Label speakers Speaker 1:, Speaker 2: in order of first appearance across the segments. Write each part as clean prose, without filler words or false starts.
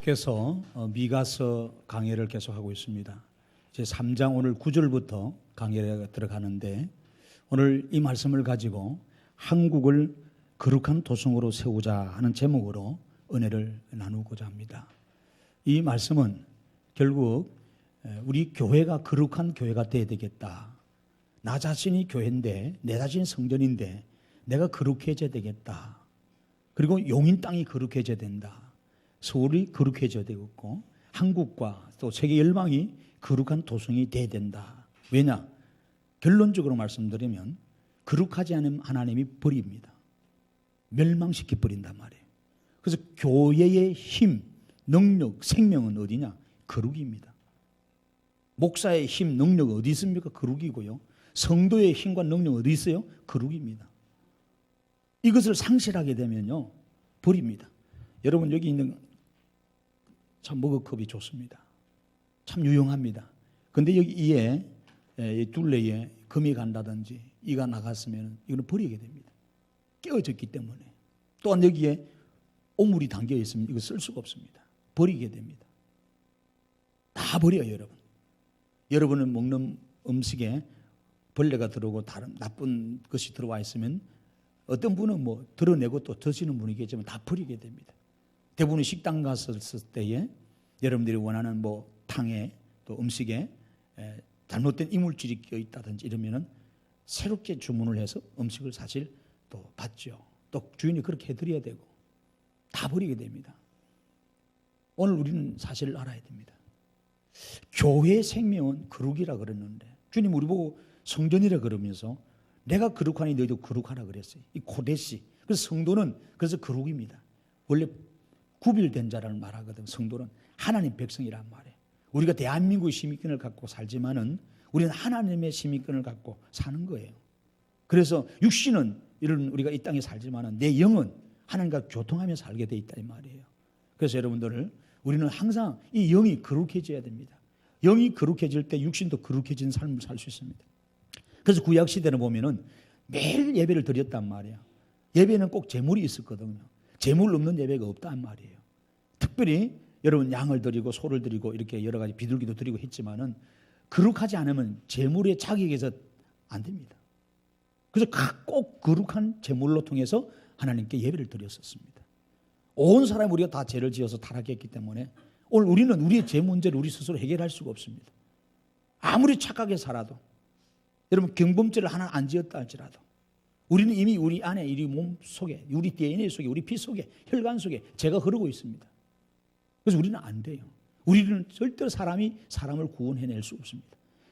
Speaker 1: 계속해서 미가서 강해를 계속하고 있습니다. 제 3장 오늘 9절부터 강해에 들어가는데, 오늘 이 말씀을 가지고 한국을 거룩한 도성으로 세우자 하는 제목으로 은혜를 나누고자 합니다. 이 말씀은 결국 우리 교회가 거룩한 교회가 되어야 되겠다. 나 자신이 교회인데, 내 자신이 성전인데 내가 거룩해져야 되겠다. 그리고 용인 땅이 거룩해져야 된다. 서울이 거룩해져야 되겠고, 한국과 또 세계 열방이 거룩한 도성이 돼야 된다. 왜냐? 결론적으로 말씀드리면 거룩하지 않으면 하나님이 버립니다. 멸망시켜 버린단 말이에요. 그래서 교회의 힘, 능력, 생명은 어디냐? 거룩입니다. 목사의 힘, 능력 어디 있습니까? 거룩이고요. 성도의 힘과 능력 어디 있어요? 거룩입니다. 이것을 상실하게 되면요, 버립니다. 여러분, 여기 있는 참 머그컵이 좋습니다. 참 유용합니다. 근데 여기 이에 둘레에 금이 간다든지 이가 나갔으면 이거는 버리게 됩니다. 깨어졌기 때문에. 또한 여기에 오물이 담겨 있으면 이거 쓸 수가 없습니다. 버리게 됩니다. 다 버려요, 여러분. 여러분은 먹는 음식에 벌레가 들어오고 다른 나쁜 것이 들어와 있으면 어떤 분은 뭐 드러내고 또 드시는 분이 계시지만 다 버리게 됩니다. 대부분 식당 갔을 때에 여러분들이 원하는 뭐 탕에 또 음식에 잘못된 이물질이 껴 있다든지 이러면은 새롭게 주문을 해서 음식을 사실 또 받죠. 또 주인이 그렇게 해드려야 되고 다 버리게 됩니다. 오늘 우리는 사실을 알아야 됩니다. 교회의 생명은 거룩이라 그랬는데 주님 우리 보고 성전이라 그러면서 내가 거룩하니 너희도 거룩하라 그랬어요. 이 고데시. 그래서 성도는 그래서 거룩입니다. 원래 구별된 자라는 말하거든. 성도는 하나님 백성이란 말이에요. 우리가 대한민국의 시민권을 갖고 살지만은 우리는 하나님의 시민권을 갖고 사는 거예요. 그래서 육신은 이런 우리가 이 땅에 살지만은 내 영은 하나님과 교통하며 살게 돼 있다 이 말이에요. 그래서 여러분들을 우리는 항상 이 영이 거룩해져야 됩니다. 영이 거룩해질 때 육신도 거룩해진 삶을 살 수 있습니다. 그래서 구약 시대는 보면은 매일 예배를 드렸단 말이에요. 예배는 꼭 제물이 있었거든요. 제물 없는 예배가 없단 말이에요. 특별히 여러분 양을 드리고 소를 드리고 이렇게 여러 가지 비둘기도 드리고 했지만은 거룩하지 않으면 제물의 자격에서 안 됩니다. 그래서 꼭 거룩한 제물로 통해서 하나님께 예배를 드렸었습니다. 온 사람 우리가 다 죄를 지어서 타락했기 때문에 오늘 우리는 우리의 죄 문제를 우리 스스로 해결할 수가 없습니다. 아무리 착하게 살아도 여러분 경범죄를 하나 안 지었다 할지라도 우리는 이미 우리 안에 우리 몸 속에 우리 DNA 속에 우리 피 속에 혈관 속에 죄가 흐르고 있습니다. 그래서 우리는 안 돼요. 우리는 절대로 사람이 사람을 구원해낼 수 없습니다.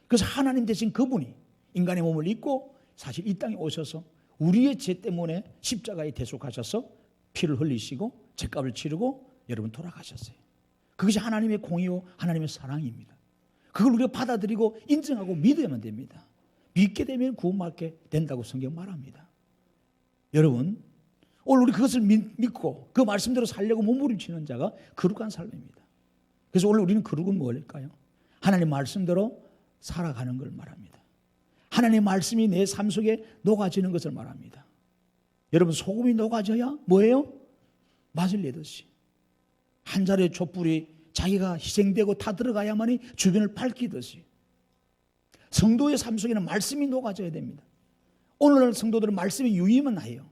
Speaker 1: 그래서 하나님 대신 그분이 인간의 몸을 입고 사실 이 땅에 오셔서 우리의 죄 때문에 십자가에 대속하셔서 피를 흘리시고 죄값을 치르고 여러분 돌아가셨어요. 그것이 하나님의 공의요 하나님의 사랑입니다. 그걸 우리가 받아들이고 인정하고 믿어야만 됩니다. 믿게 되면 구원받게 된다고 성경 말합니다. 여러분 오늘 우리 그것을 믿고 그 말씀대로 살려고 몸부림치는 자가 거룩한 삶입니다. 그래서 오늘 우리는 거룩은 뭘까요? 하나님 말씀대로 살아가는 걸 말합니다. 하나님의 말씀이 내 삶 속에 녹아지는 것을 말합니다. 여러분 소금이 녹아져야 뭐예요? 맛을 내듯이 한 자루의 촛불이 자기가 희생되고 다 들어가야만이 주변을 밝히듯이 성도의 삶 속에는 말씀이 녹아져야 됩니다. 오늘날 성도들은 말씀이 유의만 해요.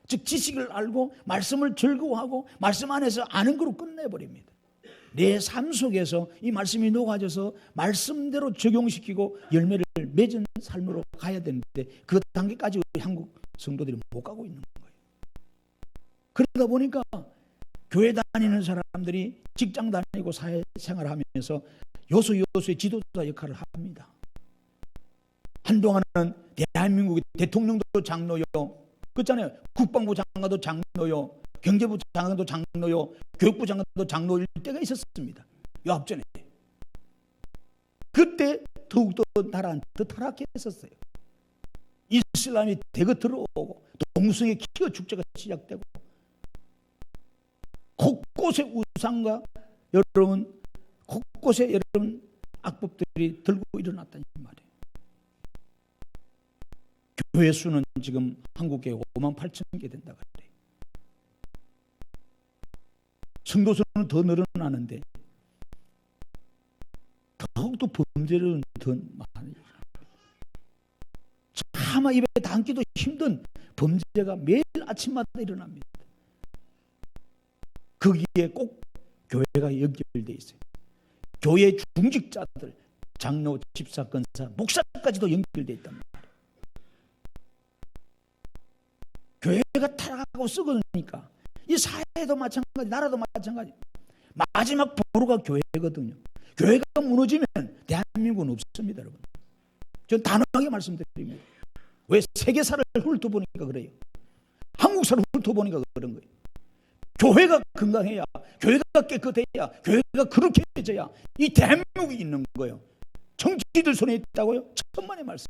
Speaker 1: 즉 지식을 알고 말씀을 즐거워하고 말씀 안에서 아는 거로 끝내버립니다. 내 삶 속에서 이 말씀이 녹아져서 말씀대로 적용시키고 열매를 맺은 삶으로 가야 되는데 그 단계까지 우리 한국 성도들이 못 가고 있는 거예요. 그러다 보니까 교회 다니는 사람들이 직장 다니고 사회생활하면서 요소의 지도자 역할을 합니다. 한동안은 대한민국의 대통령도 장로요, 그렇잖아요. 국방부 장관도 장로요, 경제부 장관도 장로요, 교육부 장관도 장로일 때가 있었습니다. 요 앞전에. 그때 더욱더 나라는 더 타락했었어요. 이슬람이 대거 들어오고 동성애 키워 축제가 시작되고 곳곳에 우상과 여러분 곳곳에 여러분 악법들이 들고 일어났다는 말이에요. 교회 수는 지금 한국에 58,000개 된다고 그래요. 성도수는 더 늘어나는데 더욱더 범죄는 더 많아요. 차마 입에 담기도 힘든 범죄가 매일 아침마다 일어납니다. 거기에 꼭 교회가 연결되어 있어요. 교회 중직자들, 장로, 집사, 권사, 목사까지도 연결되어 있단 말이에요. 교회가 타락하고 썩으니까 이 사회도 마찬가지, 나라도 마찬가지. 마지막 보루가 교회거든요. 교회가 무너지면 대한민국은 없습니다, 여러분. 저는 단호하게 말씀드립니다. 왜 세계사를 훑어보니까 그래요. 한국사를 훑어보니까 그런 거예요. 교회가 건강해야, 교회가 깨끗해야, 교회가 거룩해져야 이 대한민국이 있는 거예요. 정치들 손에 있다고요? 천만의 말씀.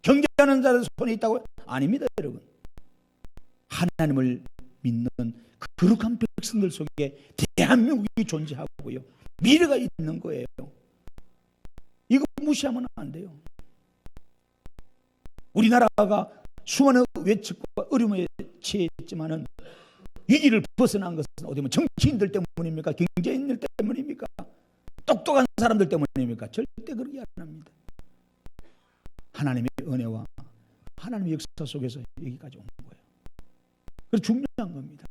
Speaker 1: 경제하는 자들 손에 있다고요? 아닙니다, 여러분. 하나님을 믿는 거룩한 백성들 속에 대한민국이 존재하고요, 미래가 있는 거예요. 이거 무시하면 안 돼요. 우리나라가 수많은 외측과 어려움에 처했지만은 위기를 벗어난 것은 어디 보면 정치인들 때문입니까? 경제인들 때문입니까? 똑똑한 사람들 때문입니까? 절대 그렇게 안 합니다. 하나님의 은혜와 하나님의 역사 속에서 여기까지 온 거예요. 그래서 중요한 겁니다.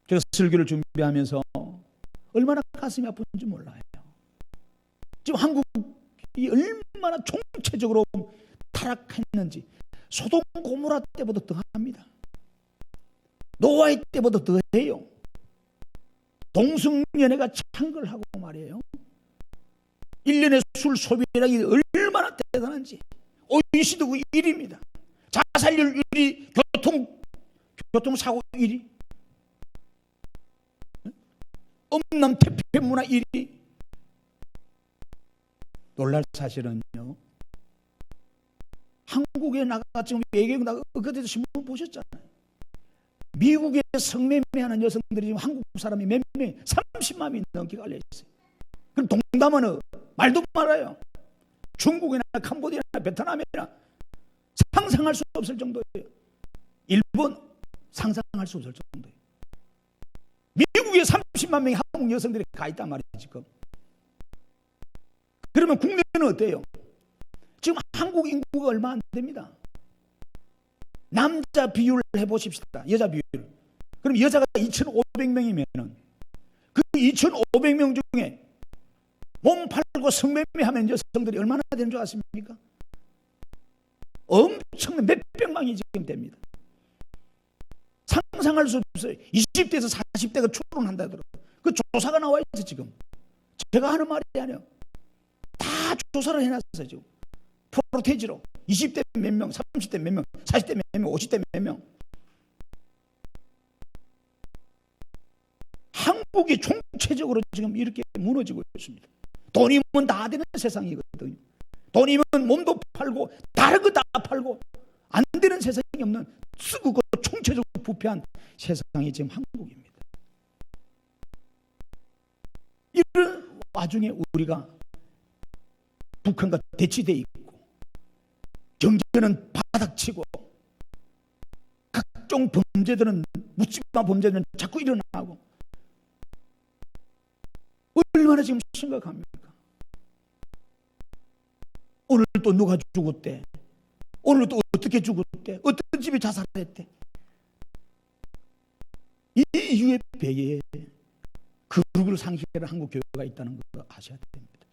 Speaker 1: 제가 설교를 준비하면서 얼마나 가슴이 아픈지 몰라요. 지금 한국이 얼마나 총체적으로 타락했는지 소돔 고모라 때보다 더합니다. 노아의 때보다 더해요. 동성연애가 창궐하고 말이에요. 1년에 술 소비량이 얼마나 대단한지. OECD가 1위입니다. 자살률 1위, 교통사고 1위, 음란 퇴폐 문화 1위. 놀랄 사실은요, 한국에 나가 지금 외교에 나가 그때도 신문 보셨잖아요. 미국에 성매매하는 여성들이 지금 한국 사람이 몇 명, 30만이 넘게 깔려 있어요. 그럼 동남아는 말도 말아요. 중국이나 캄보디아나 베트남이나 상상할 수 없을 정도예요. 일본 상상할 수 없을 정도예요. 미국에 30만 명의 한국 여성들이 가 있단 말이에요, 지금. 그러면 국내는 어때요? 지금 한국 인구가 얼마 안 됩니다. 남자 비율을 해보십시다. 여자 비율. 그럼 여자가 2,500명이면 그 2,500명 중에 몸 팔고 성매매하면 여성들이 얼마나 되는 줄 아십니까? 엄청난 몇백만이 지금 됩니다. 상상할 수 없어요. 20대에서 40대가 출혼한다 하더라고요. 그 조사가 나와 있어요, 지금. 제가 하는 말이 아니에요. 다 조사를 해놨어요, 지금. 프로테지로 20대 몇 명, 30대 몇 명, 40대 몇 명, 50대 몇 명. 한국이 총체적으로 지금 이렇게 무너지고 있습니다. 돈이면 다 되는 세상이거든요. 돈이면 몸도 팔고 다른 거 다 팔고 안 되는 세상이 없는 쓰고 총체적으로 부패한 세상이 지금 한국입니다. 이런 와중에 우리가 북한과 대치돼 있고 경제는 바닥치고 각종 범죄들은 묻지마 범죄들은 자꾸 일어나고 얼마나 지금 심각합니까? 오늘 또 누가 죽었대? 오늘 또 어떻게 죽었대? 어떤 집이 자살했대? 이 이유의 배에 거룩을 상실하는 한국 교회가 있다는 걸 아셔야 됩니다.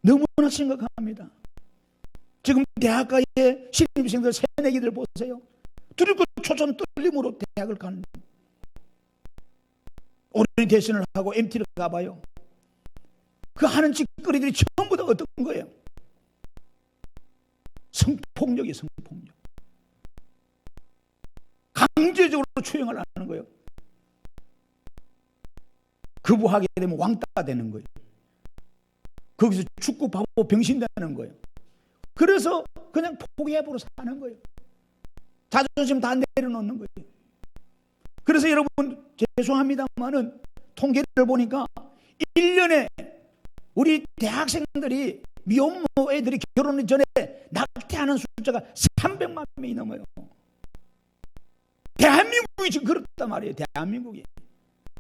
Speaker 1: 너무나 심각합니다. 지금 대학가의 신입생들 새내기들 보세요. 두렵고 초점 떨림으로 대학을 가는, 오리엔테이션을 하고 MT를 가봐요. 그 하는 짓거리들이 전부 다 어떤 거예요? 성폭력이 성폭력. 강제적으로 추행을 하는 거예요. 거부하게 되면 왕따가 되는 거예요. 거기서 죽고 바보 병신 되는 거예요. 그래서 그냥 포기해버려 사는 거예요. 자존심 다 내려놓는 거예요. 그래서 여러분 죄송합니다만은 통계를 보니까 1년에 우리 대학생들이 미혼모 애들이 결혼 전에 낙태하는 숫자가 300만 명이 넘어요. 대한민국이 지금 그렇단 말이에요. 대한민국이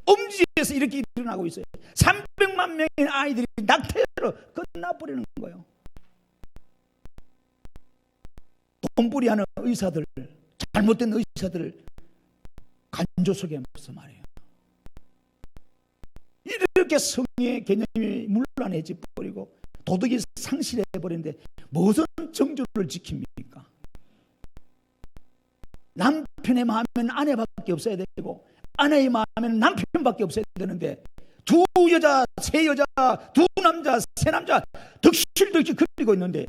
Speaker 1: 엄지에서 이렇게 일어나고 있어요. 300만 명의 아이들이 낙태로 끝나버리는 거예요. 돈벌이하는 의사들, 잘못된 의사들 간조 속에서 말이에요. 이렇게 성의 개념이 문란해져 버리고 도덕이 상실해 버리는데 무슨 정조를 지킵니까? 남편의 마음에는 아내밖에 없어야 되고 아내의 마음에는 남편밖에 없어야 되는데 두 여자, 세 여자, 두 남자, 세 남자 덕실덕실 그리고 있는데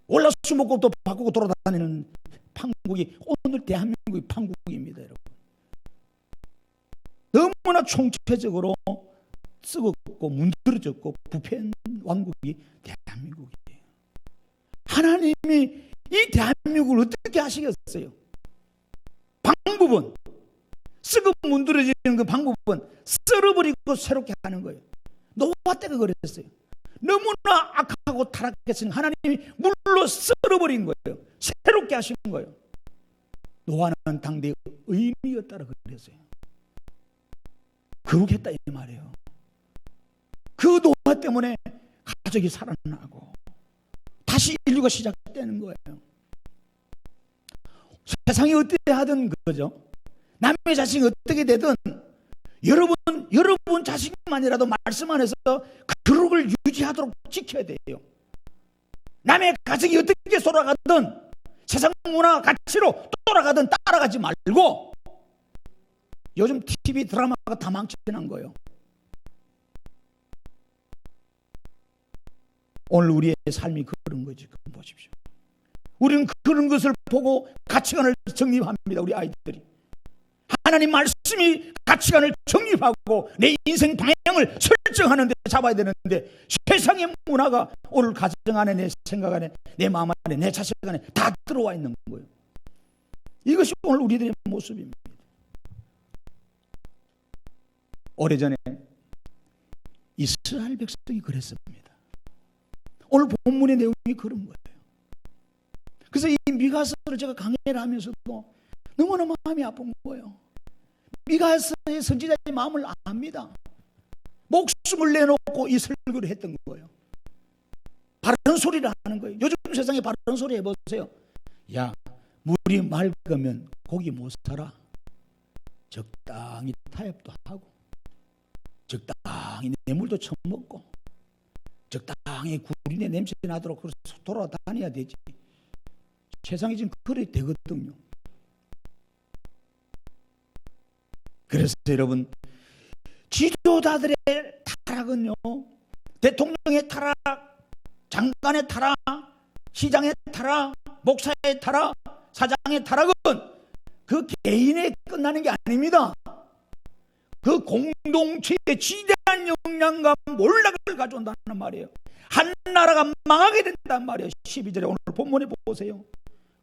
Speaker 1: 월화수목금도 바꾸고 돌아다니는 판국이 오늘 대한민국의 판국입니다. 여러분, 너무나 총체적으로 썩었고 문드러졌고 부패한 왕국이 대한민국이에요. 하나님이 이 대한민국을 어떻게 하시겠어요? 방법은, 썩어 문드러지는 그 방법은 썰어버리고 새롭게 하는 거예요. 노아 때가 그랬어요. 너무나 악하고 타락했으니 하나님이 물로 썰어버린 거예요. 새롭게 하신 거예요. 노아는 당대의 의인이었다라 그랬어요. 거룩했다 이 말이에요. 그 노아 때문에 가족이 살아나고 다시 인류가 시작되는 거예요. 세상이 어떻게 하든 그거죠. 남의 자식이 어떻게 되든 여러분 자식만이라도 말씀 안에서 그룹을 유지하도록 지켜야 돼요. 남의 가정이 어떻게 돌아가든 세상 문화 가치로 돌아가든 따라가지 말고, 요즘 TV 드라마가 다 망치는 거예요. 오늘 우리의 삶이 그런 거지. 그럼 보십시오. 우리는 그런 것을 보고 가치관을 정립합니다. 우리 아이들이 하나님 말씀이 가치관을 정립하고 내 인생 방향을 설정하는 데 잡아야 되는데, 세상의 문화가 오늘 가정 안에, 내 생각 안에, 내 마음 안에, 내 자식 안에 다 들어와 있는 거예요. 이것이 오늘 우리들의 모습입니다. 오래전에 이스라엘 백성이 그랬습니다. 오늘 본문의 내용이 그런 거예요. 그래서 이 미가서를 제가 강해를 하면서도 너무나 마음이 아픈 거예요. 미가서의 선지자의 마음을 압니다. 목숨을 내놓고 이 설교를 했던 거예요. 바른 소리를 하는 거예요. 요즘 세상에 바른 소리 해보세요. 야, 물이 맑으면 고기 못 살아. 적당히 타협도 하고, 적당히 뇌물도 처먹고, 적당히 구린내 냄새 나도록 그래서 돌아다녀야 되지. 세상이 지금 그래 되거든요. 그래서 여러분, 지도자들의 타락은요, 대통령의 타락, 장관의 타락, 시장의 타락, 목사의 타락, 사장의 타락은 그 개인에 끝나는 게 아닙니다. 그 공동체의 지대한 영향과 몰락을 가져온다는 말이에요. 한 나라가 망하게 된단 말이에요. 12절에 오늘 본문에 보세요.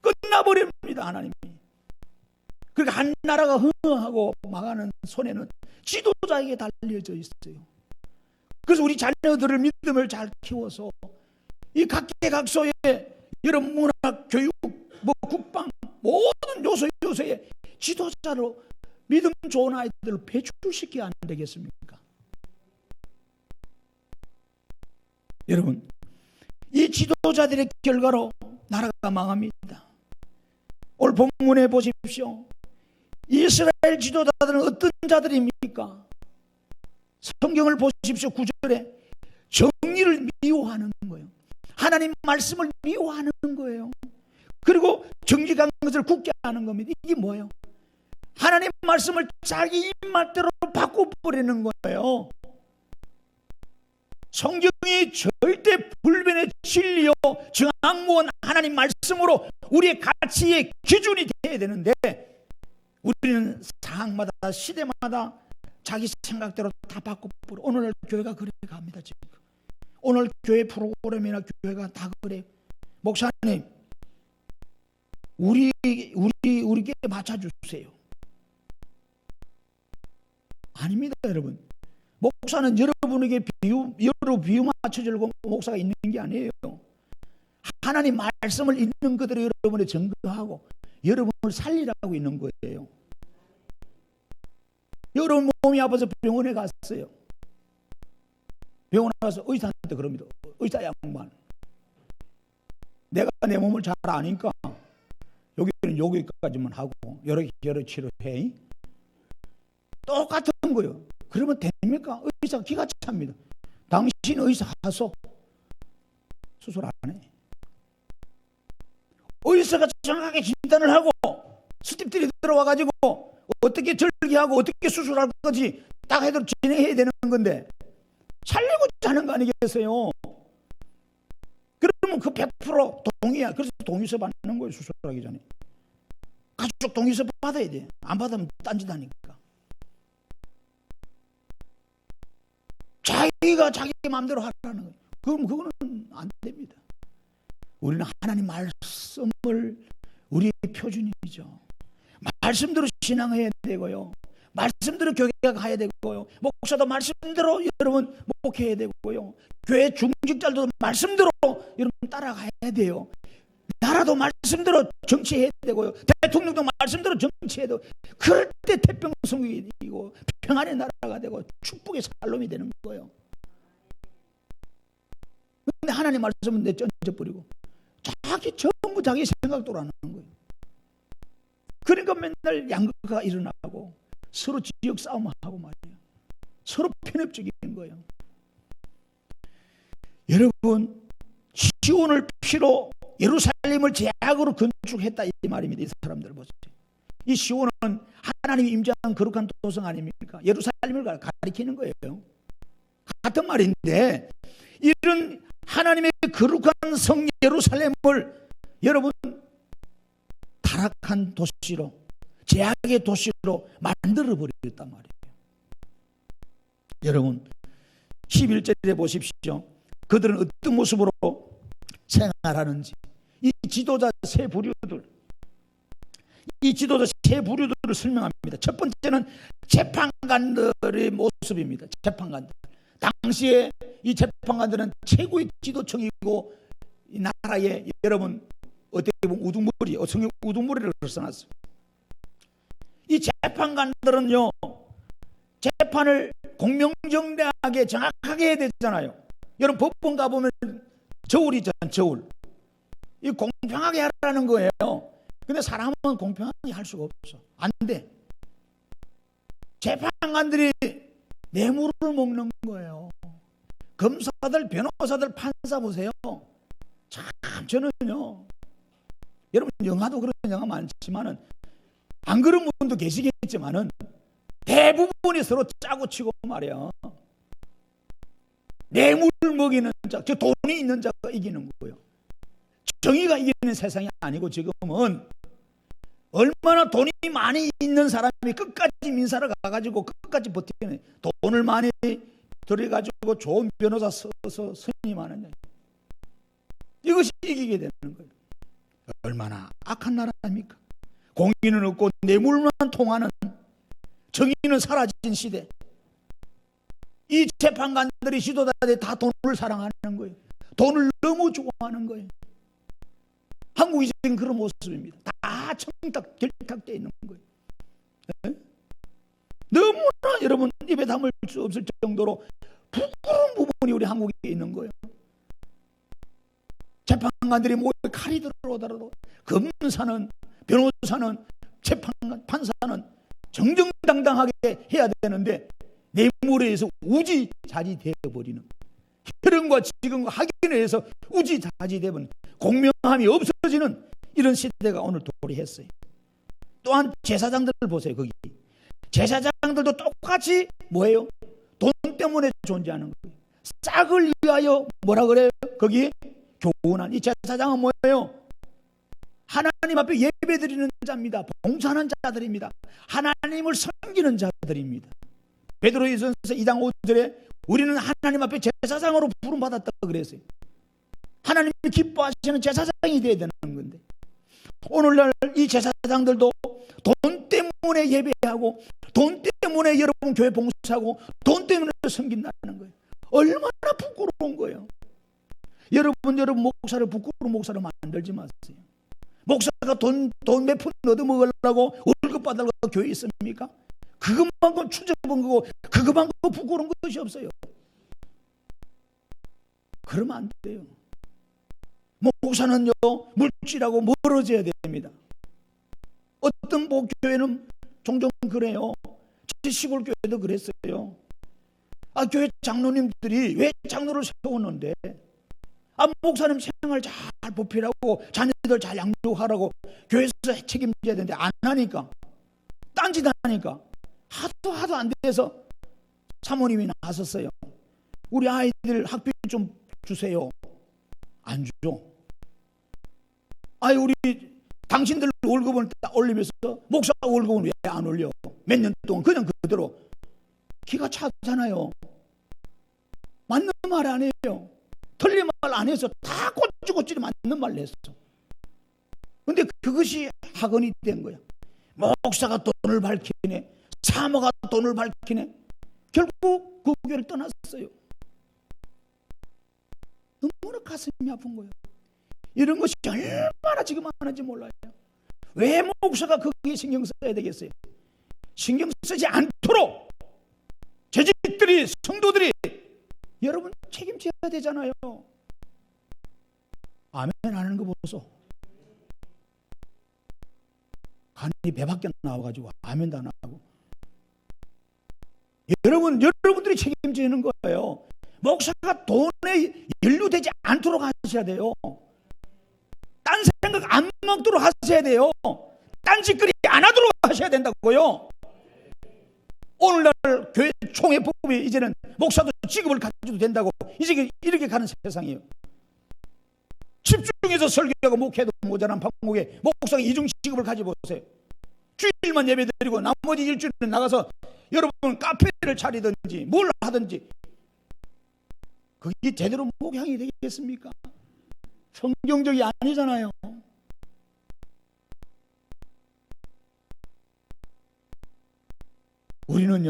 Speaker 1: 끝나버립니다, 하나님이. 그러니까 한 나라가 흥하고 망하는 손에는 지도자에게 달려져 있어요. 그래서 우리 자녀들을 믿음을 잘 키워서 이 각계각소에 여러분 문학, 교육, 국방 모든 요소에 지도자로 믿음 좋은 아이들을 배출시켜야 안 되겠습니까? 여러분, 이 지도자들의 결과로 나라가 망합니다. 오늘 본문에 보십시오. 이스라엘 지도자들은 어떤 자들입니까? 성경을 보십시오. 9절에 정의를 미워하는 거예요. 하나님 말씀을 미워하는 거예요. 그리고 정직한 것을 굳게 하는 겁니다. 이게 뭐예요? 하나님 말씀을 자기 입맛대로 바꿔버리는 거예요. 성경이 절대 불변의 진리요 정확무원 하나님 말씀으로 우리의 가치의 기준이 되어야 되는데, 우리는 상황마다 시대마다 자기 생각대로 다 바꿔버려. 오늘날 교회가 그래 갑니다. 지금 오늘 교회 프로그램이나 교회가 다 그래요. 목사님, 우리께 맞춰주세요. 아닙니다, 여러분. 목사는 여러분에게 여러 비유 맞춰주려고 목사가 있는 게 아니에요. 하나님 말씀을 있는 그대로 여러분에 증거하고 여러분을 살리라고 있는 거예요. 여러분 몸이 아파서 병원에 갔어요. 병원에 가서 의사한테 그럽니다. 의사 양반, 내가 내 몸을 잘 아니까 여기는 여기까지만 하고 여러 치료해. 똑같은 거예요. 그러면 됩니까? 의사가 기가 찹니다. 당신 의사 하소. 수술 안 해. 의사가 정확하게 진단을 하고 스탭들이 들어와가지고 어떻게 절개하고 어떻게 수술할 건지 딱 해도 진행해야 되는 건데 살리고자 하는 거 아니겠어요? 그러면 그 100% 동의야. 그래서 동의서 받는 거예요. 수술하기 전에 가족 동의서 받아야 돼. 안 받으면 딴짓하니까. 자기가 자기 마음대로 하라는 거예요. 그럼 그거는 안 됩니다. 우리는 하나님 말씀을 우리의 표준이죠. 말씀대로 신앙해야 되고요. 말씀대로 교회가 가야 되고요. 목사도 말씀대로 여러분 목회해야 되고요. 교회 중직자들도 말씀대로 여러분 따라가야 돼요. 나라도 말씀대로 정치해야 되고요. 대통령도 말씀대로 정치해야 되고, 그럴 때 태평성이 되고 평안의 나라가 되고 축복의 살롬이 되는 거예요. 근데 하나님 말씀은 내던져버리고 전부 자기 생각대로 하는 거예요. 그러니까 맨날 양극화가 일어나고 서로 지역 싸움하고 말이에요. 서로 편협적인 거예요. 여러분, 시온을 피로 예루살렘을 제약으로 건축했다 이 말입니다. 이 사람들 보세요. 이 시온은 하나님이 임재한 거룩한 도성 아닙니까? 예루살렘을 가리키는 거예요. 같은 말인데 이런 하나님의 거룩한 성 예루살렘을 여러분 타락한 도시로, 제약의 도시로 만들어 버렸단 말이에요. 여러분 11절에 보십시오. 그들은 어떤 모습으로 생활하는지. 이 지도자 세 부류들, 이 지도자 세 부류들을 설명합니다. 첫 번째는 재판관들의 모습입니다. 재판관들. 당시에 이 재판관들은 최고의 지도층이고 이 나라에 여러분 어떻게 보면 우두머리, 성경 우두머리를 써놨어요. 이 재판관들은요, 재판을 공명정대하게 정확하게 해야 되잖아요. 여러분 법원 가보면 저울이잖아요. 저울. 이 공평하게 하라는 거예요. 근데 사람은 공평하게 할 수가 없어. 안 돼. 재판관들이 뇌물을 먹는 거예요. 검사들, 변호사들, 판사 보세요. 참 저는요, 여러분 영화도 그런 영화 많지만은 안 그런 분도 계시겠지만은 대부분이 서로 짜고 치고 말이야. 뇌물 먹이는 자, 저 돈이 있는 자가 이기는 거예요. 정의가 이기는 세상이 아니고 지금은 얼마나 돈이 많이 있는 사람이 끝까지 민사를 가가지고 끝까지 버티는, 돈을 많이 들여가지고 좋은 변호사 써서 선임하느냐, 이것이 이기게 되는 거예요. 얼마나 악한 나라입니까? 공의는 없고 뇌물만 통하는, 정의는 사라진 시대. 이 재판관들이, 지도자들이 다 돈을 사랑하는 거예요. 돈을 너무 좋아하는 거예요. 한국이 지금 그런 모습입니다. 다 청탁, 결탁되어 있는 거예요. 네? 너무나 여러분 입에 담을 수 없을 정도로 부끄러운 부분이 우리 한국에 있는 거예요. 재판관들이 목에 칼이 들어오더라도 검사는, 변호사는, 재판관, 판사는 정정당당하게 해야 되는데 뇌물에 의해서 우지자지되어 버리는, 혈연과 지금과 학연에 의해서 우지자지되어 버리는, 공명함이 없어지는 이런 시대가 오늘 도래했어요. 또한 제사장들 보세요. 거기 제사장들도 똑같이 뭐예요? 돈 때문에 존재하는 거예요. 싹을 위하여 뭐라 그래요? 거기 교훈한 이 제사장은 뭐예요? 하나님 앞에 예배드리는 자입니다. 봉사하는 자들입니다. 하나님을 섬기는 자들입니다. 베드로전서 2장 5절에 우리는 하나님 앞에 제사장으로 부름받았다고 그랬어요. 하나님이 기뻐하시는 제사장이 되어야 되는 건데, 오늘날 이 제사장들도 돈 때문에 예배하고, 돈 때문에 여러분 교회 봉사하고, 돈 때문에 섬긴다는 거예요. 얼마나 부끄러운 거예요. 여러분 목사를 부끄러운 목사로 만들지 마세요. 목사가 돈 몇 푼 얻어먹으려고 월급 받으려고 교회에 있습니까? 그것만큼 추접한 거고 그것만큼 부끄러운 것이 없어요. 그러면 안 돼요. 목사는요 물질하고 멀어져야 됩니다. 어떤 교회는 종종 그래요. 제 시골 교회도 그랬어요. 교회 장로님들이 왜 장로를 세웠는데 목사님 생활 잘 보필하고 자녀들 잘 양육하라고 교회에서 책임져야 되는데 안 하니까, 딴짓 하니까 하도 안 돼서 사모님이 나섰어요. 우리 아이들 학비 좀 주세요. 안 주죠. 우리 당신들 월급을 딱 올리면서 목사 월급은 왜 안 올려? 몇 년 동안 그냥 그대로. 기가 차잖아요. 맞는 말 안 해요. 틀린 말 안 해서 다 꼬치꼬치 맞는 말을 했어. 근데 그것이 학원이 된 거야. 목사가 돈을 밝히네, 사모가 돈을 밝히네. 결국 그 교회를 떠났어요. 너무나 가슴이 아픈 거예요. 이런 것이 얼마나 지금 많은지 몰라요. 왜 목사가 거기에 신경 써야 되겠어요? 신경 쓰지 않도록 재직들이, 성도들이 여러분 책임져야 되잖아요. 아멘 하는 거 보소. 간이 배 밖에 나와가지고 아멘도 안 하고. 여러분들이 책임지는 거예요. 목사가 돈에 연루되지 않도록 하셔야 돼요. 딴 생각 안 먹도록 하셔야 돼요. 딴짓거리 안 하도록 하셔야 된다고요. 오늘날 교회 총회법이 이제는 목사도 직업을 가져도 된다고 이제 이렇게 가는 세상이에요. 집중해서 설교하고 목회도 모자란 방목에 목사가 이중 직업을 가져보세요. 주일만 예배드리고 나머지 일주일은 나가서 여러분 카페를 차리든지 뭘 하든지, 그게 제대로 목양이 되겠습니까? 성경적이 아니잖아요. 우리는요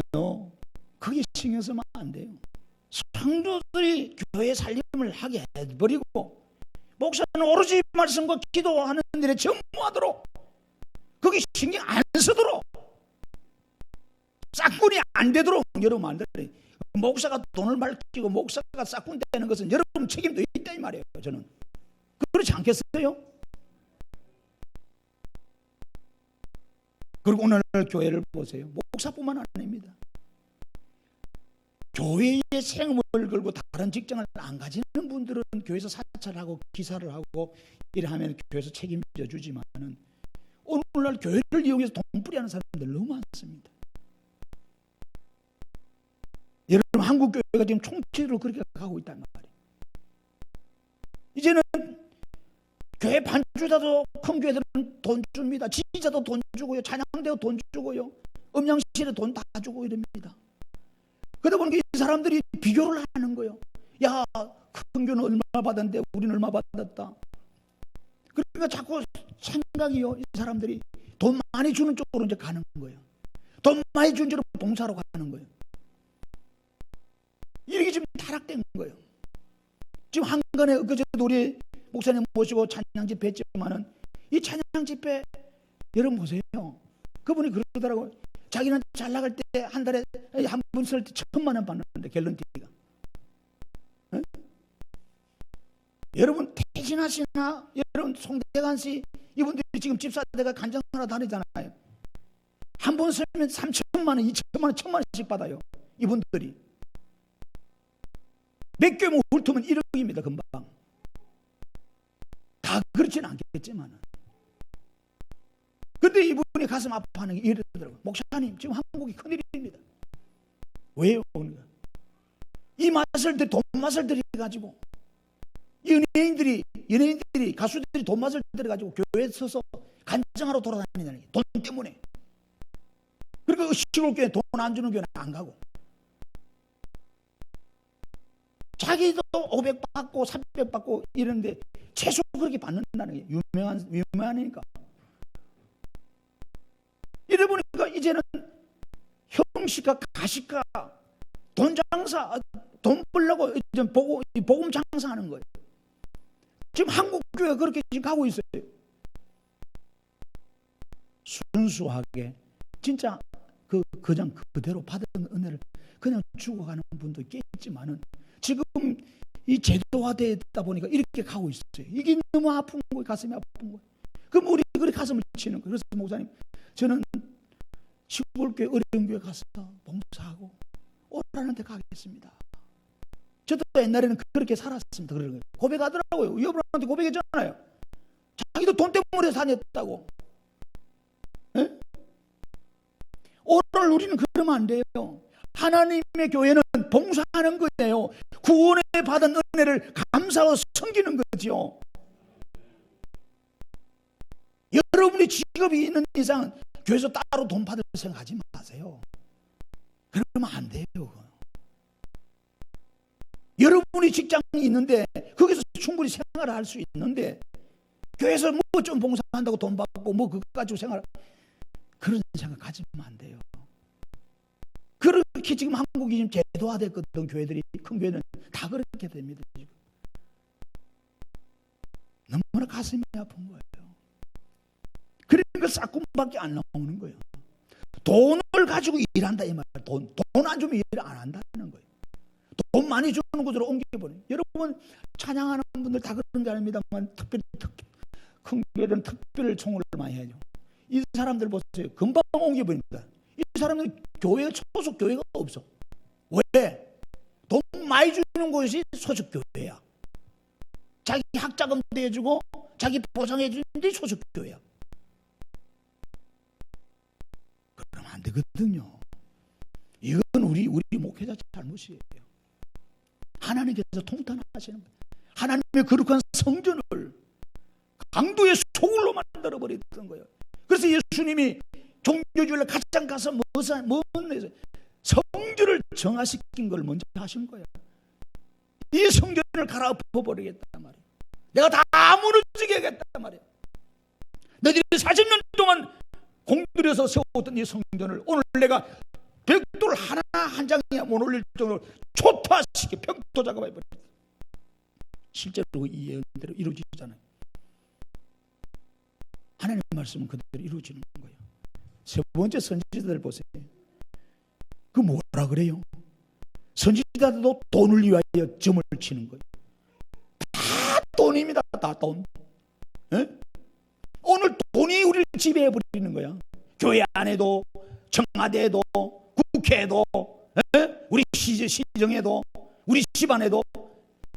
Speaker 1: 그게 신경 쓰면 안 돼요. 성도들이 교회 살림을 하게 해버리고 목사는 오로지 말씀과 기도하는 일에 전무하도록, 그게 신경 안 쓰도록, 싹군이 안 되도록 여러분 만들어요. 목사가 돈을 밝히고 목사가 싹군 되는 것은 여러분 책임도 있다 이 말이에요. 저는 그렇지 않겠어요? 그리고 오늘 교회를 보세요. 목사뿐만 아닙니다. 교회에 생업을 걸고 다른 직장을 안 가지는 분들은 교회에서 사찰하고 기사를 하고 이러하면 교회에서 책임져 주지만은 오늘날 교회를 이용해서 돈벌이하는 사람들 너무 많습니다. 여러분 한국 교회가 지금 총체로 그렇게 가고 있단 말이에요. 이제는 교회 반주자도 큰 교회들은 돈 줍니다. 지휘자도 돈 주고요, 찬양대도 돈 주고요, 음향실에 돈 다 주고 이럽니다. 그러다 보니까 이 사람들이 비교를 하는 거예요. 야, 큰 교회는 얼마 받았는데 우리는 얼마 받았다. 그러니까 자꾸 생각이요, 이 사람들이 돈 많이 주는 쪽으로 이제 가는 거예요. 돈 많이 준 쪽으로 봉사로 가는 거예요. 이렇게 지금 타락된 거예요. 지금 한간에 그저도 우리 목사님 모시고 찬양 집회 했지만은 이 찬양 집회 여러분 보세요. 그분이 그러더라고요. 자기는 잘 나갈 때 한 달에 한 분 쓸 때 1,000만 원 받는데 갤런티가. 네? 여러분 태진하시나 여러분 송대관 씨 이분들이 지금 집사대가 간장하러 다니잖아요. 한 번 쓰면 3,000만 원, 2,000만 원, 1,000만 원씩 받아요. 이분들이 몇 개면 훑으면 1억입니다. 금방. 다 그렇지는 않겠지만, 근데 이분이 가슴 아파하는 게 이러더라고요. 목사님 지금 한국이 큰일입니다. 왜요? 이 맛을 돈 맛을 들여가지고 연예인들이 가수들이 돈 맛을 들여가지고 교회에 서서 간증하러 돌아다니는 돈 때문에. 그러니까 시골 교회 돈 안 주는 교회는 안 가고 자기도 500 받고 300 받고 이러는데 최소 그렇게 받는다는 게 유명하니까. 이래 보니까 이제는 형식과 가식과 돈 장사, 돈 벌려고 이제 복음 장사하는 거예요. 지금 한국 교회가 그렇게 지금 가고 있어요. 순수하게 진짜 그냥 그대로 받은 은혜를 그냥 죽어가는 분도 있겠지만은 지금 이 제도화되다 보니까 이렇게 가고 있어요. 이게 너무 아픈 거예요. 가슴이 아픈 거예요. 그럼 우리 그래 가슴을 치는 거예요. 그래서 목사님, 저는 시골교회 어려운 교회 가서 봉사하고 오라는 데 가겠습니다. 저도 옛날에는 그렇게 살았습니다. 그런 거예요. 고백하더라고요. 여러분한테 고백했잖아요. 자기도 돈 때문에 다녔다고. 네? 오늘 우리는 그러면 안 돼요. 하나님의 교회는 봉사하는 거예요. 구원에 받은 은혜를 감사하고 섬기는 거죠. 여러분이 직업이 있는 이상 교회에서 따로 돈 받을 생각하지 마세요. 그러면 안 돼요. 여러분이 직장이 있는데 거기서 충분히 생활을 할 수 있는데 교회에서 뭐 좀 봉사한다고 돈 받고 뭐 그거 가지고 생활, 그런 생각 가지면 안 돼요. 그렇게 지금 한국이 지금 제도화됐거든. 교회들이, 큰 교회는 다 그렇게 됩니다. 지금. 너무나 가슴이 아픈 거예요. 그러니까 싹군밖에 안 나오는 거예요. 돈을 가지고 일한다 이 말이에요. 돈 안 주면 일 안 한다는 거예요. 돈 많이 주는 곳으로 옮겨버려요. 여러분 찬양하는 분들 다 그런 게 아닙니다만 특별히 큰 교회들은 특별 총을 많이 해요. 이 사람들 보세요. 금방 옮겨버립니다. 이 사람들 교회 소속 교회가 없어. 왜? 돈 많이 주는 곳이 소속 교회야. 자기 학자금 대주고 자기 보상해 주는데 소속 교회야. 그러면 안 되거든요. 이건 우리 목회자 잘못이에요. 하나님께서 통탄하시는 거예요. 하나님의 거룩한 성전을 강도의 소굴로 만들어 버렸던 거예요. 그래서 예수님이 종교주의를 가장 가서 성전을 정화시킨 걸 먼저 하신 거예요. 이 성전을 갈아엎어 버리겠단 말이에요. 내가 다 무너지게 하겠단 말이에요. 너희들이 40년 동안 공들여서 세웠던 이 성전을 오늘 내가 벽돌 하나 한 장에 못 올릴 정도로 초토화시켜 벽돌 작업해버렸어요. 실제로 이 예언대로 이루어지잖아요. 하나님의 말씀은 그대로 이루어지는 거예요. 세 번째, 선지자들 보세요. 그 뭐라 그래요? 선지자들도 돈을 위하여 점을 치는 거예요. 다 돈입니다. 다 돈. 에? 오늘 돈이 우리를 지배해버리는 거야. 교회 안에도, 청와대에도, 국회에도, 우리 시정에도, 우리 집안에도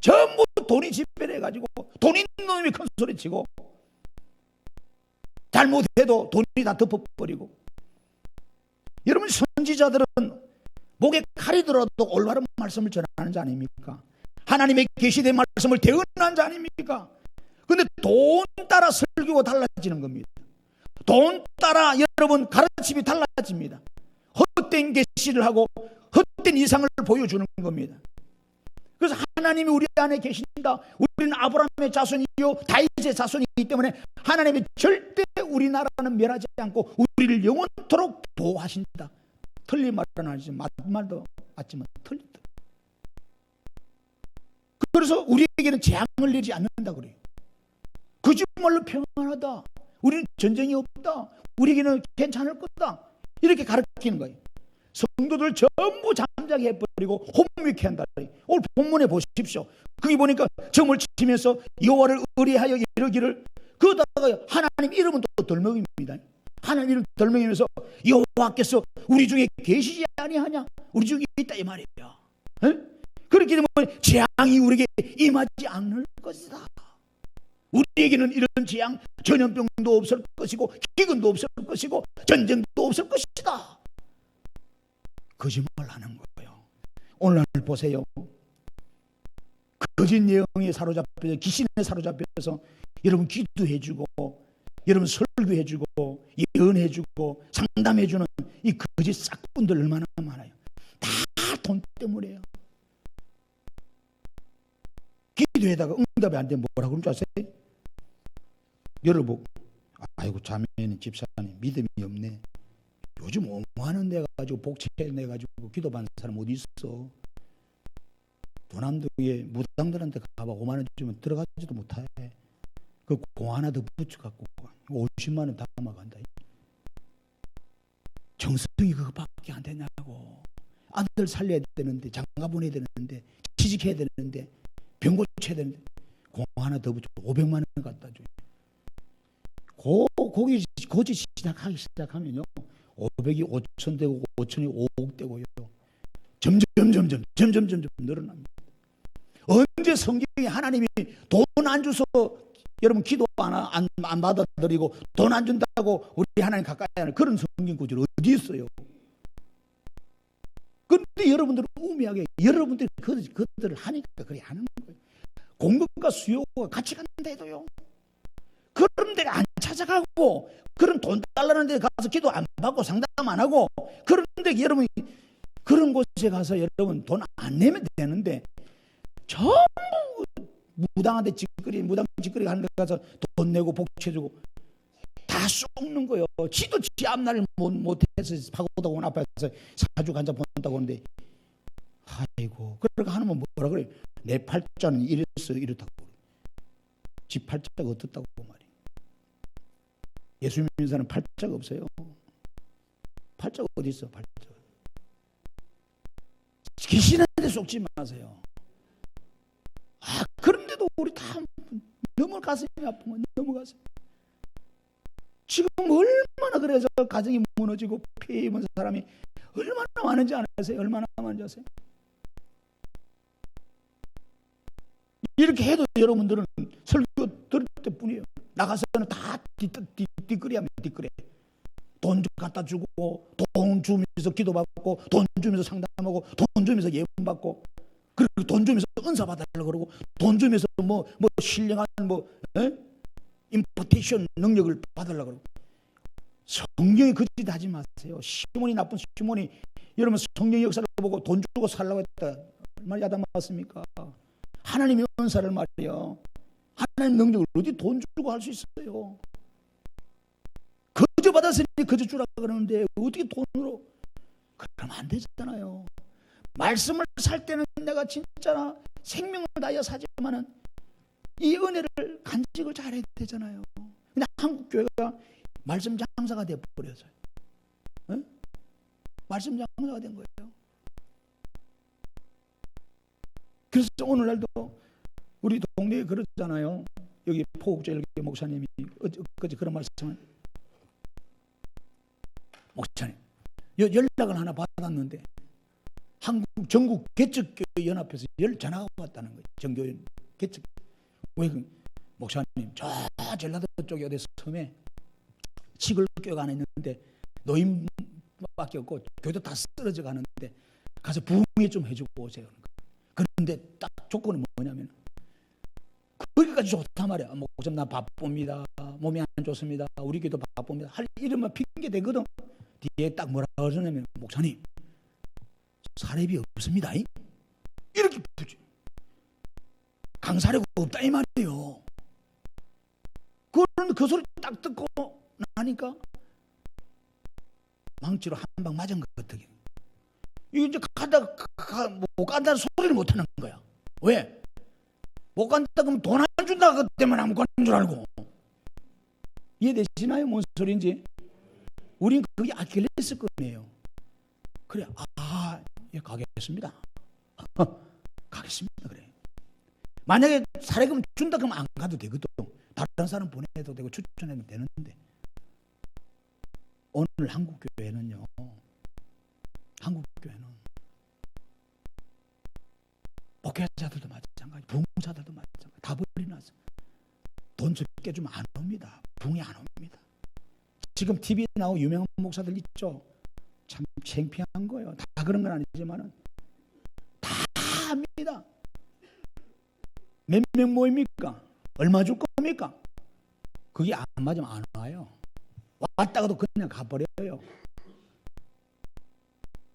Speaker 1: 전부 돈이 지배를 해가지고 돈 있는 놈이 큰 소리 치고 잘못해도 돈이 다 덮어버리고. 여러분 선지자들은 목에 칼이 들어도 올바른 말씀을 전하는 자 아닙니까? 하나님의 계시된 말씀을 대언한 자 아닙니까? 그런데 돈 따라 설교가 달라지는 겁니다. 돈 따라 여러분 가르침이 달라집니다. 헛된 계시를 하고 헛된 이상을 보여주는 겁니다. 그래서 하나님이 우리 안에 계신다. 우리는 아브라함의 자손이요 다윗의 자손이기 때문에 하나님이 절대 우리나라는 멸하지 않고 우리를 영원토록 보호하신다. 틀린 말은 아니지만 맞는 말도 맞지만 틀린다. 그래서 우리에게는 재앙을 내리지 않는다 그래요. 거짓말로 평안하다. 우리는 전쟁이 없다. 우리에게는 괜찮을 거다. 이렇게 가르치는 거예요. 성도들 전부 잠자게 해버리고 혼미케 한다. 오늘 본문에 보십시오. 거기 보니까 점을 치면서 여호와를 의뢰하여 이르기를, 그러다가 하나님 이름은 또 덜먹입니다. 하나님 이름 덜먹이면서 여호와께서 우리 중에 계시지 아니하냐, 우리 중에 있다 이 말이에요. 에? 그렇기 때문에 재앙이 우리에게 임하지 않을 것이다. 우리에게는 이런 재앙, 전염병도 없을 것이고 기근도 없을 것이고 전쟁도 없을 것이다. 거짓말하는 거예요. 오늘 보세요. 거짓 예언에 사로잡혀서, 귀신에 사로잡혀서 여러분 기도해주고 여러분 설교해주고 예언해주고 상담해주는 이 거짓 싹꾼들 얼마나 많아요. 다 돈 때문에요. 기도에다가 응답이 안 되면 뭐라고 그런 줄 아세요? 여러분, 아이고 자매는 집사님 믿음이 없네. 요즘 옹호하는 데 가지고 복채 내 가지고 기도받는 사람 어디 있어? 도남도에 무당들한테 가봐 5만 원 주면 들어가지도 못해. 그 공 하나 더 붙여 갖고 50만 원 담아간다. 정성이 그것밖에 안 되냐고. 아들 살려야 되는데, 장가 보내야 되는데, 취직해야 되는데, 병 고쳐야 되는데, 공 하나 더 붙여 500만 원 갖다 줘요. 거기 고지 시작하면요, 500이 5천 되고 5천이 5억 되고요, 점점 늘어납니다. 언제 성경에 하나님이 돈 안 줘서 여러분 기도 안 받아들이고 돈 안 준다고 우리 하나님 가까이 하는 그런 성경 구절 어디 있어요? 그런데 여러분들은 우매하게 여러분들이 그들을 하니까 그래 하는 거예요. 공급과 수요가 같이 간다해도요, 그런 데가 안 찾아가고, 그런 돈 달라는 데 가서 기도 안 받고 상담 안 하고, 그런데 여러분 그런 곳에 가서 여러분 돈 안 내면 되는데 전부 무당한테 무당 짓거리 하는 데 가서 돈 내고 복채주고 다 쏟는 거예요. 지도 지 앞날을 못해서 파고다고 온 앞에서 사주 간자 본다고 하는데, 아이고, 그렇게 하면 뭐라 그래? 내 팔자는 이래서 이렇다고 그래. 지 팔자가 어떻다고 말이야. 예수 믿는 사람은 팔자가 없어요. 팔자가 어디 있어? 팔자. 귀신한테 속지 마세요. 그런데도 우리 다 너무 가슴이 아픈 거, 너무 가슴. 지금 얼마나 그래서 가정이 무너지고 피 입은 사람이 얼마나 많은지 아세요? 얼마나 많은지 아세요? 이렇게 해도 여러분들은 설교 들을 때뿐이에요. 나가서는 다 뒷거리하면 뒷거리. 돈 갖다 주고, 돈 주면서 기도받고, 돈 주면서 상담하고, 돈 주면서 예분 받고, 그리고 돈 주면서 은사 받으려고 그러고, 돈 주면서 뭐 신령한 임포테이션 능력을 받으려고 그러고. 성경이 그 짓 하지 마세요. 시몬이, 나쁜 시몬이 여러분 성경 역사를 보고 돈 주고 살라고 했다 말 야단 맞습니까? 하나님의 은사를 말이요, 하나님 능력을 어디 돈 주고 할 수 있어요? 거저 받았으니 거저 주라 그러는데 어떻게 돈으로? 그러면 안 되잖아요. 말씀을 살 때는 내가 진짜 생명을 다하여 사지만은 이 은혜를 간직을 잘해야 되잖아요. 근데 한국 교회가 말씀 장사가 돼 버려서요. 말씀 장사가 된 거예요. 그래서 오늘날도 우리 동네에 그러잖아요. 여기 포국제일교 목사님이 어제 그런 말씀을, 목사님 연락을 하나 받았는데 한국 전국 개척교회 연합회에서 전화가 왔다는 거예요. 전교회 개척. 왜? 목사님, 저 전라도 쪽에 어디 섬에 시골 교회가 하나 있는데 노인밖에 없고 교회도 다 쓰러져 가는데 가서 부흥회 좀 해주고 오세요. 그런데 딱 조건은 뭐냐면 거기까지 좋단 말이야. 목사님 나 바쁩니다, 몸이 안 좋습니다, 우리 교회도 바쁩니다 할 이름만 핑계 대거든. 뒤에 딱 뭐라 그러냐면, 목사님 사례비 없습니다 이렇게 부지. 강사료가 없다 이 말이에요. 그런데 그 소리 딱 듣고 나니까 망치로 한 방 맞은 것 같아. 이거 이제 못 간다는 소리를 못 하는 거야. 왜? 못 간다 그러면 돈 안 준다 그 때문에 안 가는 줄 알고. 이해되시나요? 뭔 소리인지? 우린 그게 아킬레스건이에요. 그래, 예, 가겠습니다. 가겠습니다. 그래. 만약에 사례금 준다 그러면 안 가도 되거든. 다른 사람 보내도 되고 추천하면 되는데, 오늘 한국 교회는 목회자들도 마찬가지, 부흥사들도 마찬가지, 다 버리나서 돈 적게 주면 안 옵니다. 부흥이 안 옵니다. 지금 TV에 나오고 유명한 목사들 있죠. 참 창피한 거예요. 다 그런 건 아니지만은 다 합니다. 몇 명 모입니까? 얼마 줄 겁니까? 그게 안 맞으면 안 와요. 왔다가도 그냥 가버려요.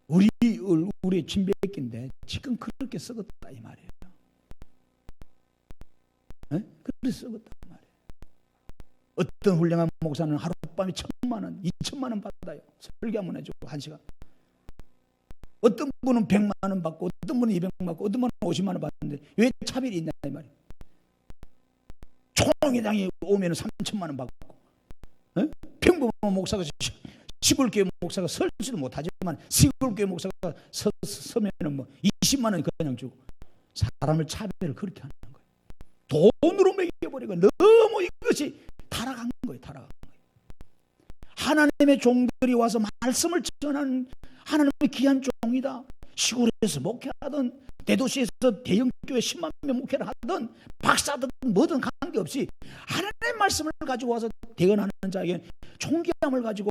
Speaker 1: 우리 친백인데 지금 그렇게 썩었다 이 말이에요. 그렇게 썩었다 이 말이에요. 어떤 훌륭한 목사는 하룻밤에 1,000만 원, 2,000만 원 받아요. 설교 한번 해주고 1시간. 어떤 분은 100만 원 받고, 어떤 분은 200만 원 받고, 어떤 분은 50만 원 받는데 왜 차별이 있냐 이 말이에요. 총회장이 오면 3,000만 원 받고, 평범한 목사가 시골교회 목사가 설지도 못하지만 시골교회 목사가 서면은 뭐 20만 원 그냥 주고 사람을 차별을 그렇게 하는 거예요. 돈으로 먹여버리고 너무 이것이 타락한 거예요. 타락한 거예요. 하나님의 종들이 와서 말씀을 전하는 하나님의 귀한 종이다. 시골에서 목회하던 대도시에서 대형교회 10만 명 목회를 하던 박사든 뭐든 관계없이 하나님의 말씀을 가지고 와서 대언하는 자에게 존귀함을 가지고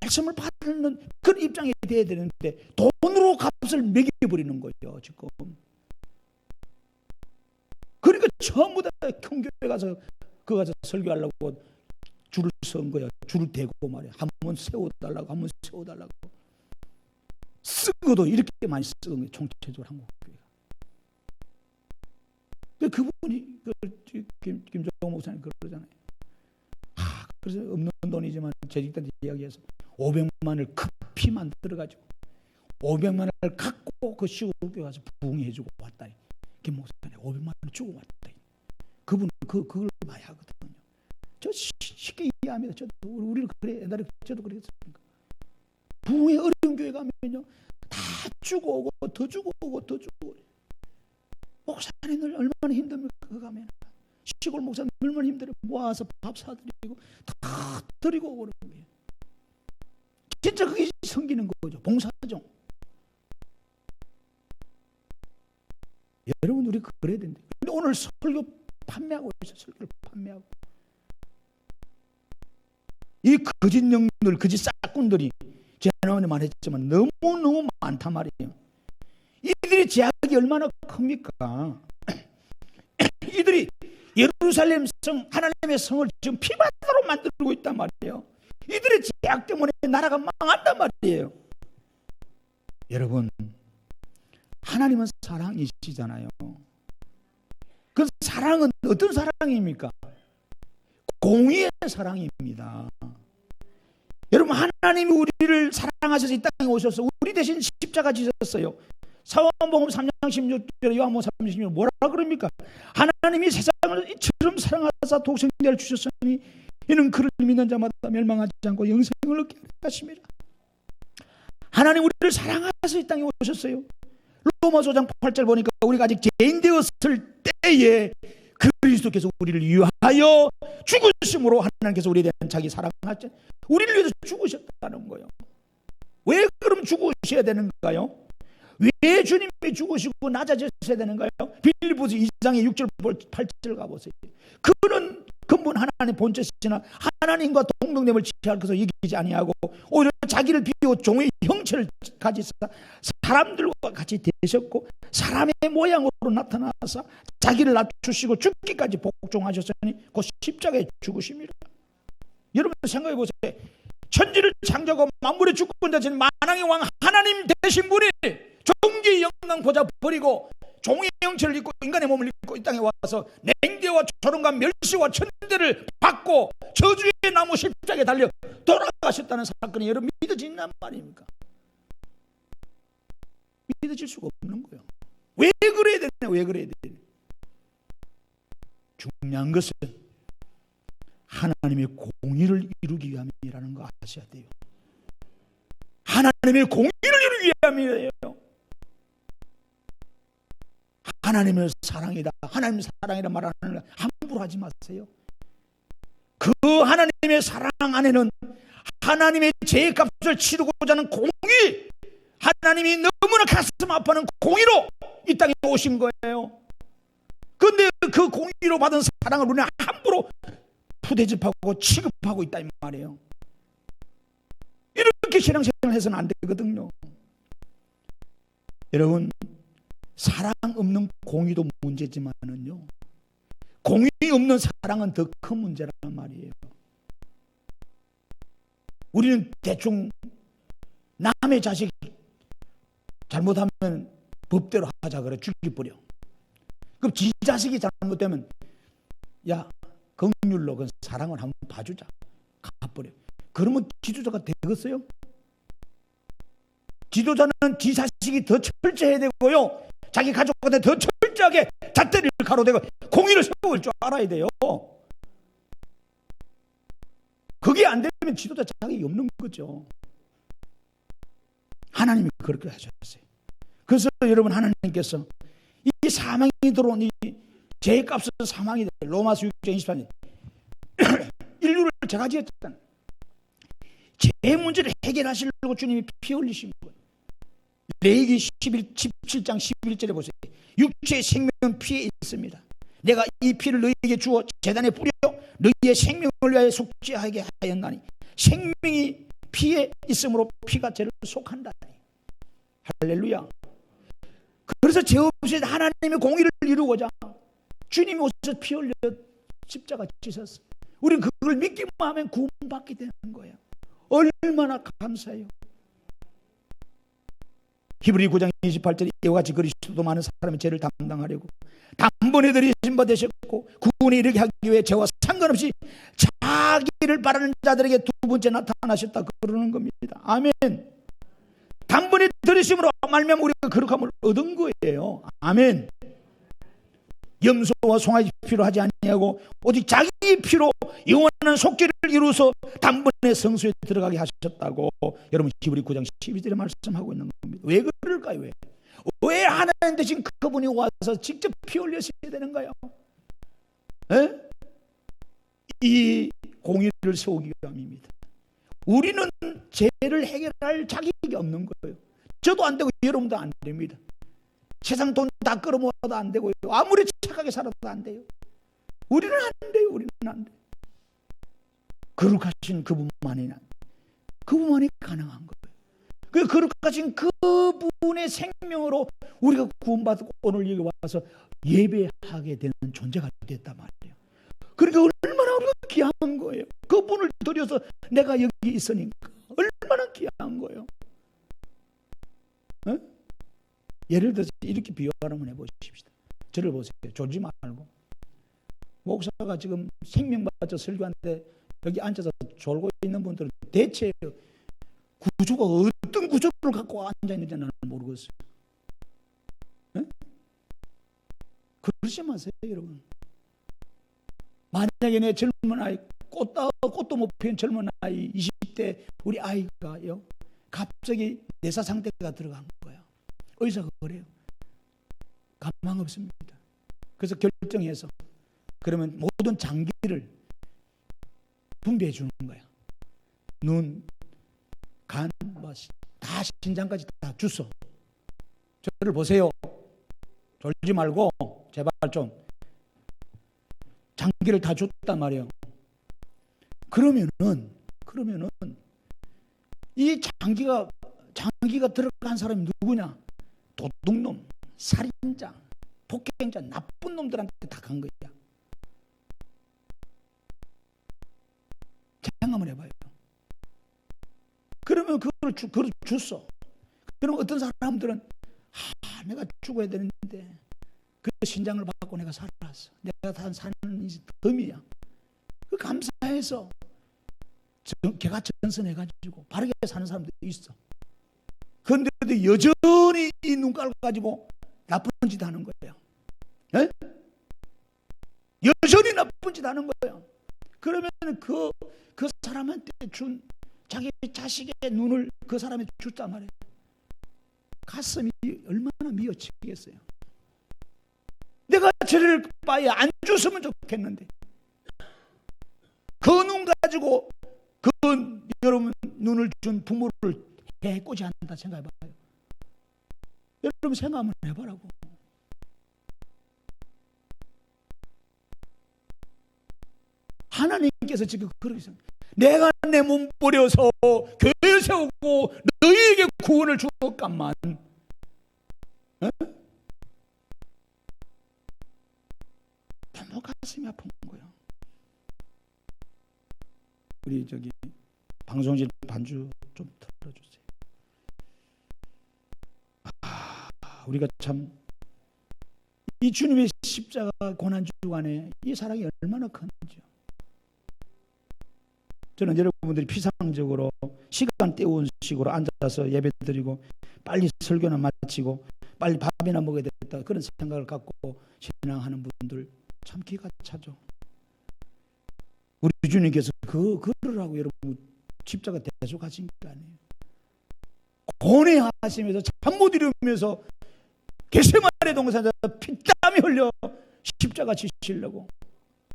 Speaker 1: 말씀을 받는 그런 입장이 돼야 되는데 돈으로 값을 매겨버리는 거예요 지금. 그러니까 전부 다 큰 교회 가서 가서 설교하려고 줄을 선 거야. 줄을 대고 말이야. 한 번 세워달라고, 한 번 세워달라고. 쓰고도 이렇게 많이 쓰는 거예요. 총체적으로 한국 교회가. 그분이 김종호 목사님 그러잖아요. 그래서 없는 돈이지만 재직단체 이야기해서 500만을 급히 만들어가지고 500만을 갖고 그 시골교회 가서 부흥해주고 왔다. 김 목사님 500만을 주고 왔다. 그분은 그걸 봐야 하거든요. 저 쉽게 이해합니다. 우리는 그래. 옛날에 저도 그랬으니까. 부흥의 어려운 교회 가면요 다 주고 오고 더 주고 오고 더 주고. 목사님들 얼마나 힘듭니까? 그거 가면 시골 목사님 얼마나 힘들어. 모아서 밥 사드리고 다 드리고 오는 거예요. 진짜 그게 섬기는 거죠. 봉사종. 여러분 우리 그래야 된대. 근데 오늘 설교 판매하고 있어요. 설교를 판매하고. 이 거짓 영들, 거짓 싹꾼들이 지난번에 말했지만 너무너무 많단 말이에요. 이들이 제약이 얼마나 큽니까? 이들이 예루살렘 성, 하나님의 성을 지금 피바다로 만들고 있단 말이에요. 이들의 제약 때문에 나라가 망한단 말이에요. 여러분, 하나님은 사랑이시잖아요. 그 사랑은 어떤 사랑입니까? 공의의 사랑입니다. 여러분, 하나님이 우리를 사랑하셔서 이 땅에 오셔서 우리 대신 십자가 지셨어요. 사도행전 3장 16절에 요한복음 3장 16절 뭐라 그럽니까? 하나님이 세상을 이처럼 사랑하사 독생자를 주셨으니 이는 그를 믿는 자마다 멸망하지 않고 영생을 얻게 하심이라. 하나님 우리를 사랑하셔서 이 땅에 오셨어요. 로마서 5장 8절 보니까 우리가 아직 죄인 되었을 때에 그리스도께서 우리를 위하여 죽으심으로 하나님께서 우리에 대한 자기 사랑하셨죠. 우리를 위해서 죽으셨다는 거예요. 왜 그럼 죽으셔야 되는가요? 왜 주님이 죽으시고 낮아졌어야 되는가요? 빌립보서 2장의 6절 8절 가보세요. 그는 근본 하나님 본체시나 하나님과 동등됨을 취할 것을 이기지 아니하고 오히려 자기를 비워 종의 형체를 가지사 사람들과 같이 되셨고 사람의 모양으로 나타나서 자기를 낮추시고 죽기까지 복종하셨으니 곧 십자가에 죽으십니다. 여러분 생각해 보세요. 천지를 창조하고 만물의 주권자 되신 만왕의 왕 하나님 되신 분이 종기의 영광 보좌 버리고 종의 형체를 입고 인간의 몸을 입고 이 땅에 와서 냉대와 조롱과 멸시와 천대를 받고 저주의 나무 십자가에 달려 돌아가셨다는 사건이 여러분 믿어진단 말입니까? 믿어질 수가 없는 거예요. 왜 그래야 되냐? 왜 그래야 되냐? 중요한 것은 하나님의 공의를 이루기 위함이라는 거 아셔야 돼요. 하나님의 공의를 이루기 위함이에요. 하나님의 사랑이다. 하나님의 사랑이라 말하는 걸 함부로 하지 마세요. 그 하나님의 사랑 안에는 하나님의 죄값을 치르고자 하는 공의, 하나님이 너무나 가슴 아파하는 공의로 이 땅에 오신 거예요. 그런데 그 공의로 받은 사랑을 우리는 함부로 푸대접하고 취급하고 있다 이 말이에요. 이렇게 신앙생활을 해서는 안 되거든요. 여러분, 사랑 없는 공의도 문제지만은요, 공의 없는 사랑은 더 큰 문제란 말이에요. 우리는 대충 남의 자식 잘못하면 법대로 하자 그래 죽이버려. 그럼 지 자식이 잘못되면 야 긍휼로 그 사랑을 한번 봐주자 가버려. 그러면 지도자가 되겠어요? 지도자는 지 자식이 더 철저해야 되고요, 자기 가족한테 더 철저하게 잣대를 가로대고 공의를 세울 줄 알아야 돼요. 그게 안 되면 지도자 자격이 없는 거죠. 하나님이 그렇게 하셨어요. 그래서 여러분, 하나님께서 이 사망이 들어온 이 죄값은 사망이 돼. 로마서 6장 24절 인류를 죄가 지었잖아. 죄 문제를 해결하시려고 주님이 피 흘리신 거예요. 레위기 17장 11절에 보세요. 육체의 생명은 피에 있습니다. 내가 이 피를 너희에게 주어 제단에 뿌려 너희의 생명을 위하여 속죄하게 하였나니 생명이 피에 있으므로 피가 죄를 속한다니. 할렐루야. 그래서 죄 없이 하나님의 공의를 이루고자 주님이 오셔서 피 흘려 십자가 지셨어요. 우리는 그걸 믿기만 하면 구원받게 되는 거예요. 얼마나 감사해요. 히브리 9장 28절에 이와 같이 그리스도도 많은 사람의 죄를 담당하려고 단번에 들이신 바 되셨고 구원에 이르게 하기 위해 죄와 상관없이 자기를 바라는 자들에게 두 번째 나타나셨다 그러는 겁니다. 아멘. 단번에 들이심으로 말미암아 우리가 거룩함을 얻은 거예요. 아멘. 염소와 송아지 피로 하지 아니하고 오직 자기 피로 영원한 속죄를 이루어서 단번에 성소에 들어가게 하셨다고 여러분 히브리 9장 12절에 말씀하고 있는 겁니다. 왜 그럴까요? 왜 하나님 대신 그분이 와서 직접 피 흘려셔야 되는가요? 에? 이 공의를 세우기 위함입니다. 우리는 죄를 해결할 자격이 없는 거예요. 저도 안 되고 여러분도 안 됩니다. 세상 돈 다 끌어모아도 안 되고요. 아무리 착하게 살아도 안 돼요. 우리는 안 돼요. 우리는 안 돼요. 거룩하신 그분만이 가능한 거예요. 그 거룩하신 그분의 생명으로 우리가 구원받고 오늘 여기 와서 예배하게 되는 존재가 됐단 말이에요. 그러니까 얼마나 우리가 귀한 거예요. 그분을 들여서 내가 여기 있으니까 얼마나 귀한 거예요. 어? 예를 들어서 이렇게 비유 한번 해보십시다. 저를 보세요. 졸지 말고. 목사가 지금 생명 받쳐 설교하는데 여기 앉아서 졸고 있는 분들은 대체 구조가 어떤 구조를 갖고 앉아있는지 나는 모르겠어요. 네? 그러지 마세요, 여러분. 만약에 내 젊은 아이, 꽃도 못 피운 젊은 아이, 20대 우리 아이가요, 갑자기 내사 상태가 들어간 거야. 의사가 그래요. 가망 없습니다. 그래서 결정해서 그러면 모든 장기를 분배해 주는 거야. 눈, 간, 다 신장까지 다 줬어. 저를 보세요. 졸지 말고 제발 좀. 장기를 다 줬단 말이에요. 그러면은 이 장기가 들어간 사람이 누구냐? 도둑놈, 살인자, 폭행자, 나쁜 놈들한테 다 간 거야. 생각을 해봐요. 그러면 그걸 줬어. 그러면 어떤 사람들은 내가 죽어야 되는데 그 신장을 받고 내가 살았어. 내가 사는 덤이야. 그 감사해서 걔가 전선해가지고 바르게 사는 사람도 있어. 그런데도 여전히 이 눈깔 가지고 나쁜 짓 하는 거예요. 네? 여전히 나쁜 짓 하는 거예요. 그러면 그 사람한테 준 자기 자식의 눈을 그 사람이 줬단 말이에요. 가슴이 얼마나 미어치겠어요. 내가 저를 바에 안 줬으면 좋겠는데 그 눈 가지고 그 여러분 눈을 준 부모를 해코지 않는다 생각해봐요. 여러분 생각 한번 해보라고. 하나님께서 지금 그렇게 생각해요. 내가 내 몸 버려서 교회 세우고 너희에게 구원을 주었건만 너무 가슴이 아픈 거예요. 우리 저기 방송실 반주 좀 틀어주세요. 우리가 참 이 주님의 십자가 고난 주간에 이 사랑이 얼마나 큰지요. 저는 여러분들이 피상적으로 시간 때우는 식으로 앉아서 예배드리고 빨리 설교나 마치고 빨리 밥이나 먹어야 되겠다 그런 생각을 갖고 신앙하는 분들 참 기가 차죠. 우리 주님께서 그러라고 여러분 십자가 대속하신 게 아니에요. 고뇌하시면서 잠 못 이루면서 겟세마네 동산에서 피땀이 흘려 십자가 지시려고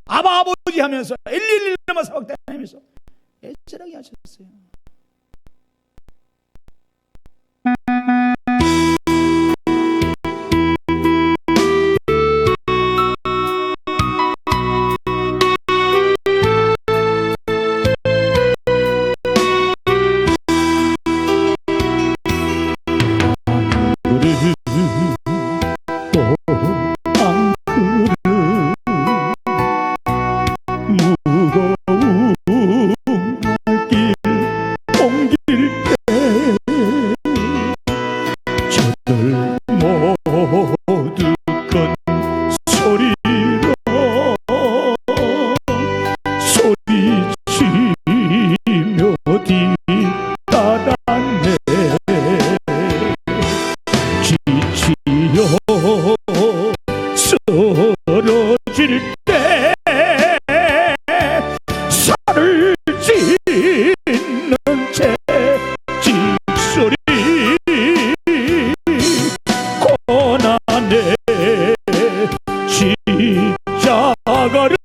Speaker 1: 아버지 하면서 엘리엘리마 사박다니면서 애절하게 하셨어요.
Speaker 2: 쓰러질 때 살을 찢는 채 징소리 고난의 십자가를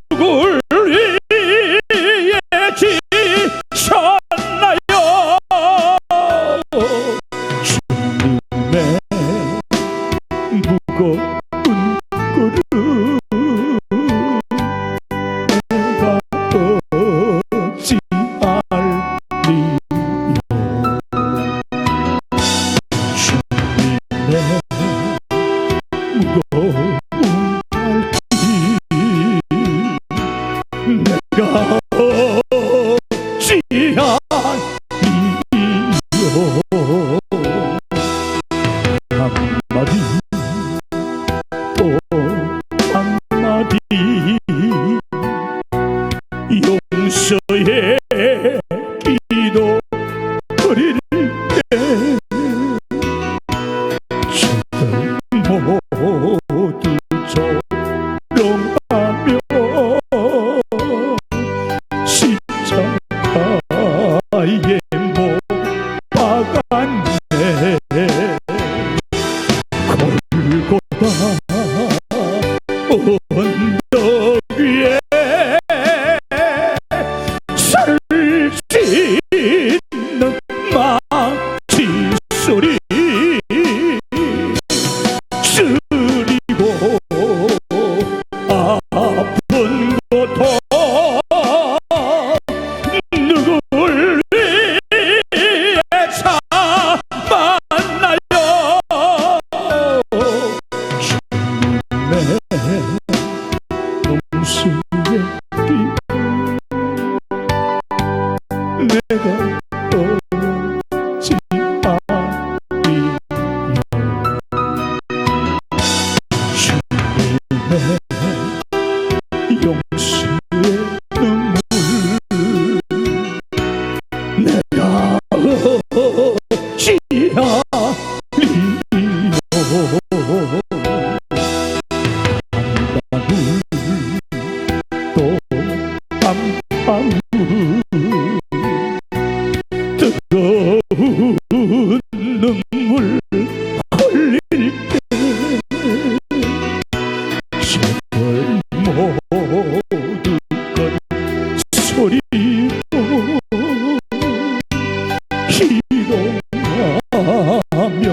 Speaker 2: 누굴 위해 지셨나요? 주님의 무거운 그릇 내가 어찌 알리요? 주님의 무거운 발길 내가 어찌 알리요? 한마디 또 한마디 용서의 기도 드릴 때 저들 모두 조롱하며 십자가에 못 박았네. 골고다 언덕 위에 살을 찢는 마치 소리 쓰리고 아픈 고통 누굴 위해 참았나요? 용서의 길 내가 어찌 알리요? 주님의 용서의 눈물 내가 어찌 알리요? 또 한방울 뜨거운 눈물 흘릴 때 저들 모두 건 소리로 기도하며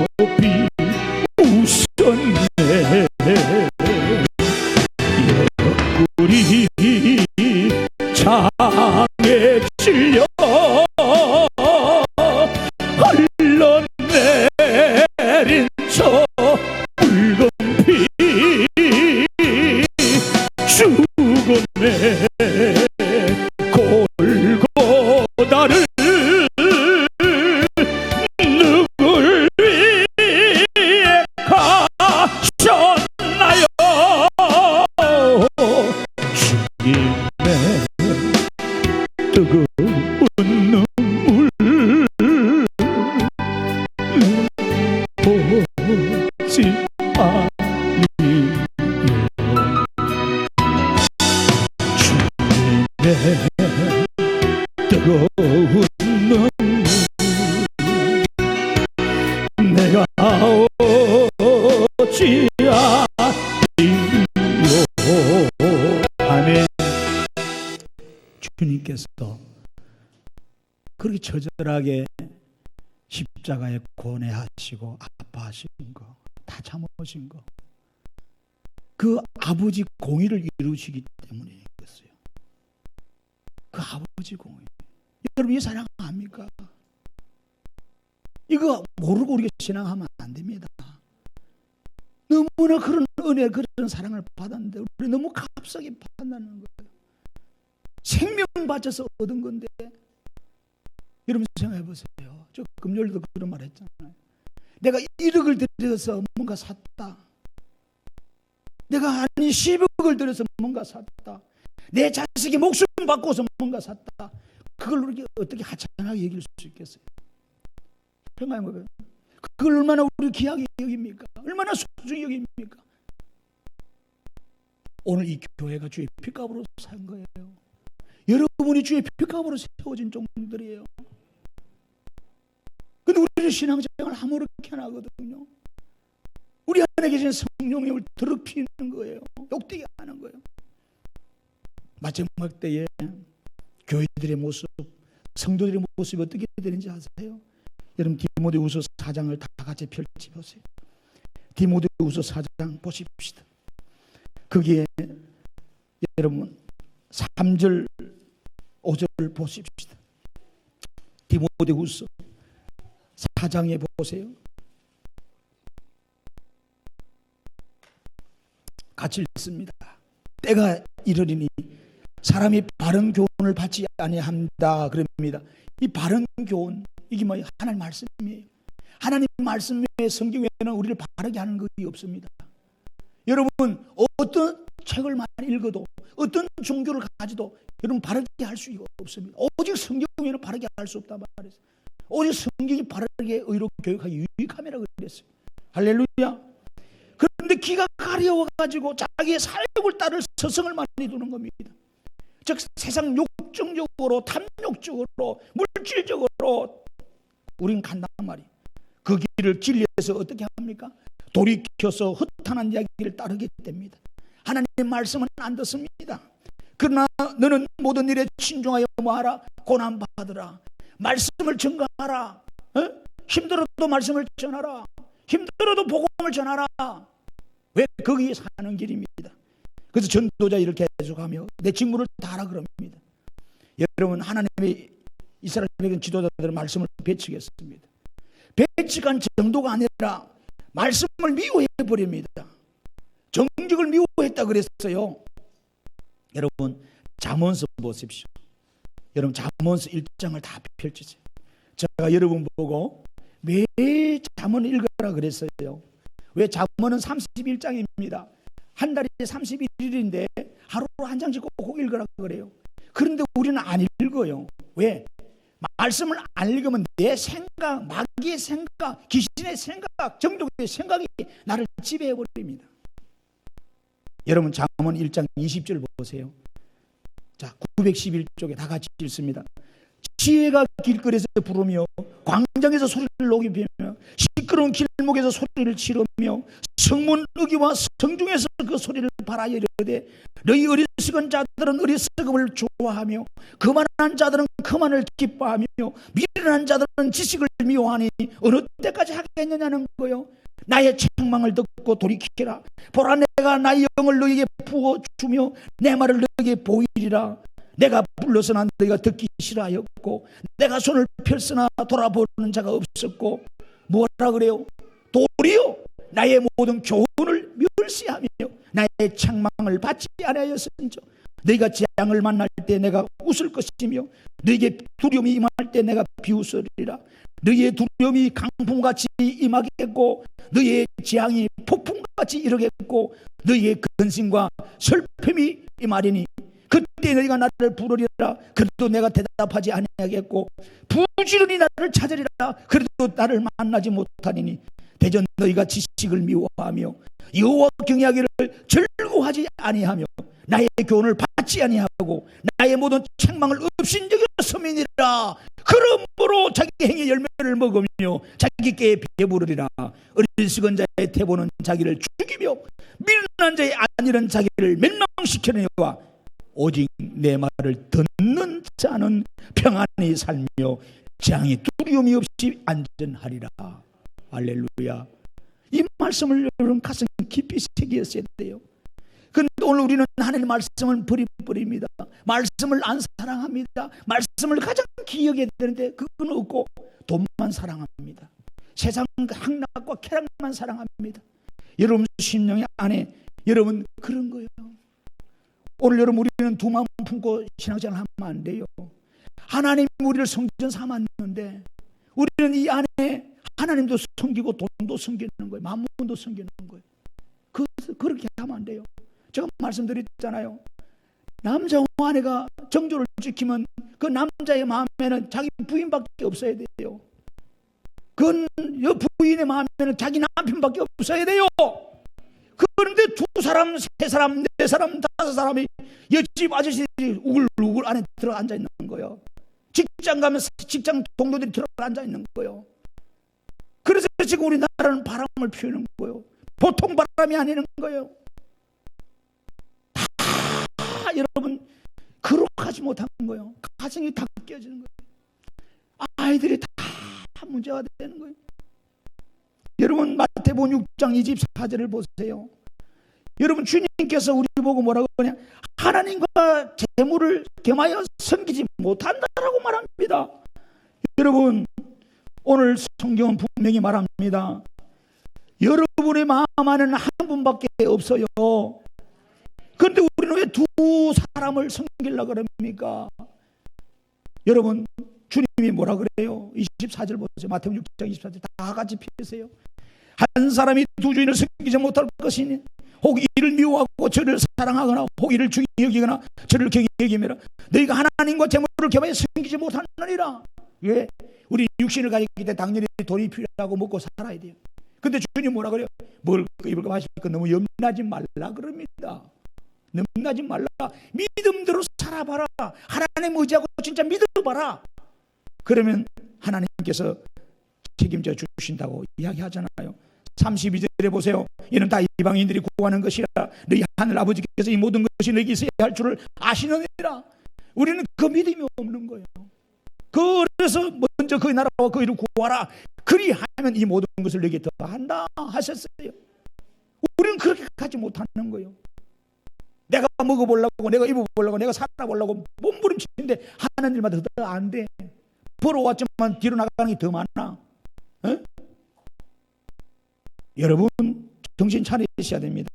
Speaker 2: 비웃었네. 옆구리 장에 찔려 흘러내린 저 붉은 피 죽음의 골고다를 누굴 위해 가셨나요? 주님의 뜨거운 눈물 보지 않으려 나오지 않으리요.
Speaker 1: 아멘. 주님께서 그렇게 처절하게 십자가에 고뇌하시고 아파하신 거, 다 참으신 거, 그 아버지 공의를 이루시기 때문에 그랬어요. 그 아버지 공의. 여러분 이 사랑 압니까? 이거 모르고 우리가 신앙하면 안 됩니다. 너무나 그런 은혜, 그런 사랑을 받았는데 우리 너무 값싸게 받는다는 거예요. 생명 바쳐서 얻은 건데. 여러분 생각해 보세요. 저 금요일도 그런 말 했잖아요. 내가 1억을 들여서 뭔가 샀다. 내가 아니 10억을 들여서 뭔가 샀다. 내 자식이 목숨 바꿔서 뭔가 샀다. 그걸 우리가 어떻게 하찮게 여길 수 있겠어요? 생각해보면 그걸 얼마나 우리 귀하게 여깁니까? 얼마나 소중히 여깁니까? 오늘 이 교회가 주의 피값으로 산 거예요. 여러분이 주의 피값으로 세워진 종들이에요. 근데 우리는 신앙생활을 아무렇게 안 하거든요. 우리 안에 계신 성령님을 더럽히는 거예요. 욕되게 하는 거예요. 마지막 때에 교회들의 모습, 성도들의 모습이 어떻게 되는지 아세요? 여러분 디모데후서 4장을 다 같이 펼쳐보세요. 디모데후서 4장 보십시다. 거기에 여러분 3절 5절 보십시다. 디모데후서 4장에 보세요. 같이 읽습니다. 때가 이르리니 사람이 바른 교훈을 받지 아니한다 그럽니다. 이 바른 교훈, 이게 뭐예요? 하나님 말씀이에요. 하나님 말씀의 성경에는 우리를 바르게 하는 것이 없습니다. 여러분 어떤 책을 많이 읽어도 어떤 종교를 가지도 여러분 바르게 할 수가 없습니다. 오직 성경에는 바르게 할 수 없단 말이에요. 오직 성경이 바르게 의로 교육하기 유익함이라고 그랬어요. 할렐루야. 그런데 기가 가려워가지고 자기의 사욕을 따를 서성을 많이 두는 겁니다. 즉 세상 욕정적으로 탐욕적으로 물질적으로 우린 간단 말이에요. 그 길을 진리에서 어떻게 합니까? 돌이켜서 허탄한 이야기를 따르게 됩니다. 하나님의 말씀은 안 듣습니다. 그러나 너는 모든 일에 신중하여 뭐하라? 고난받으라. 말씀을 전가하라. 힘들어도 말씀을 전하라. 힘들어도 복음을 전하라. 왜? 거기에 사는 길입니다. 그래서 전도자 일을 계속하며 내 직무를 다하라 그럽니다. 여러분 하나님의 이스라엘 백성 지도자들은 말씀을 배치겠습니다. 배치간 정도가 아니라 말씀을 미워해버립니다. 정직을 미워했다 그랬어요. 여러분 잠언서 보십시오. 여러분 잠언서 1장을 다 펼치세요. 제가 여러분 보고 왜 잠언을 읽어라 그랬어요? 왜 잠언은 31장입니다. 한 달에 31일인데 하루 한 장씩 꼭 읽으라 그래요. 그런데 우리는 안 읽어요. 왜? 말씀을 안 읽으면 내 생각, 마귀의 생각, 귀신의 생각, 정독의 생각이 나를 지배해버립니다. 여러분 잠언 1장 20절 보세요. 자 911쪽에 다 같이 읽습니다. 지혜가 길거리에서 부르며 광장에서 소리를 녹이며 시끄러운 길목에서 소리를 지르며 성문 어귀와 성중에서 그 소리를 바라여 이르되 너희 어리석은 자들은 어리석음을 좋아하며 거만한 자들은 거만을 기뻐하며 미련한 자들은 지식을 미워하니 어느 때까지 하겠느냐는 거요. 나의 책망을 듣고 돌이키라. 보라 내가 나의 영을 너희에게 부어주며 내 말을 너희에게 보이리라. 내가 불러서나 너희가 듣기 싫어하였고 내가 손을 펼으나 돌아보는 자가 없었고 뭐라 그래요? 도리어 나의 모든 교훈을 멸시하며 나의 책망을 받지 아니하였은즉 너희가 재앙을 만날 때 내가 웃을 것이며 너희에게 두려움이 임할 때 내가 비웃으리라. 너희의 두려움이 강풍같이 임하겠고 너희의 재앙이 폭풍같이 이르겠고 너희의 근심과 슬픔이 임하리니 그때 너희가 나를 부르리라. 그래도 내가 대답하지 아니하겠고 부지런히 나를 찾으리라. 그래도 나를 만나지 못하리니 대전 너희가 지식을 미워하며 여호와 경외하기를 즐거워하지 아니하며 나의 교훈을 받지 아니하고 나의 모든 책망을 없인 적이 없음이니라. 그러므로 자기 행위 열매를 먹으며 자기 깨에 배부르리라. 어리석은 자의 태보는 자기를 죽이며 미련한 자의 안일한 자기를 멸망시키느니와 오직 내 말을 듣는 자는 평안히 살며 재앙이 두려움이 없이 안전하리라. 할렐루야. 이 말씀을 여러분 가슴 깊이 새겼어야 돼요. 그런데 오늘 우리는 하나님의 말씀을 버립니다. 말씀을 안 사랑합니다. 말씀을 가장 기억해야 되는데 그건 없고 돈만 사랑합니다. 세상 향락과 쾌락만 사랑합니다. 여러분 심령 안에 여러분 그런 거예요. 오늘 여러분 우리는 두 마음 품고 신앙생활 하면 안 돼요. 하나님 우리를 성전 삼았는데 우리는 이 안에 하나님도 섬기고 돈도 섬기는 거예요. 만문도 섬기는 거예요. 그렇게 하면 안 돼요. 제가 말씀드렸잖아요. 남자와 아내가 정조를 지키면 그 남자의 마음에는 자기 부인밖에 없어야 돼요. 그 부인의 마음에는 자기 남편밖에 없어야 돼요. 그런데 두 사람, 세 사람, 네 사람, 다섯 사람이 옆집 아저씨들이 우글우글 안에 들어 앉아 있는 거예요. 직장 가면 직장 동료들이 들어 앉아 있는 거예요. 그래서 지금 우리나라는 바람을 피우는 거예요. 보통 바람이 아니는 거예요. 여러분 거룩하지 못한 거예요. 가정이 다 깨지는 거예요. 아이들이 다 문제가 되는 거예요. 여러분 마태복음 6장 24절을 보세요. 여러분 주님께서 우리 보고 뭐라고 하냐? 하나님과 재물을 겸하여 섬기지 못한다라고 말합니다. 여러분 오늘 성경은 분명히 말합니다. 여러분의 마음 안에는 한 분밖에 없어요. 그런데 우리는 왜 두 사람을 섬기려고 그럽니까? 여러분 주님이 뭐라 그래요? 24절 보세요. 마태복음 6장 24절 다 같이 펴세요. 한 사람이 두 주인을 섬기지 못할 것이니 혹 이를 미워하고 저를 사랑하거나 혹 이를 중히 여기거나 저를 경히 여기며 너희가 하나님과 재물을 겸하여 섬기지 못하느니라. 왜? 우리 육신을 가지기 때문에 당연히 돈이 필요하고 먹고 살아야 돼요. 근데 주님 뭐라 그래요? 뭘 입을까 마실까 너무 염려하지 말라 그럽니다. 염려하지 말라. 믿음대로 살아봐라. 하나님 의지하고 진짜 믿어봐라. 그러면 하나님께서 책임져 주신다고 이야기하잖아요. 32절에 보세요. 이는 다 이방인들이 구하는 것이라 너희 하늘 아버지께서 이 모든 것이 너희에게 있어야 할 줄을 아시느니라. 우리는 그 믿음이 없는 거예요. 그래서 먼저 그 나라와 그 일을 구하라. 그리하면 이 모든 것을 너희에게 더한다 하셨어요. 우리는 그렇게 가지 못하는 거예요. 내가 먹어보려고 내가 입어보려고 내가 살아보려고 몸부림치는데 하는 일마다 더 안 돼. 벌어왔지만 뒤로 나가는 게 더 많아. 에? 여러분 정신 차리셔야 됩니다.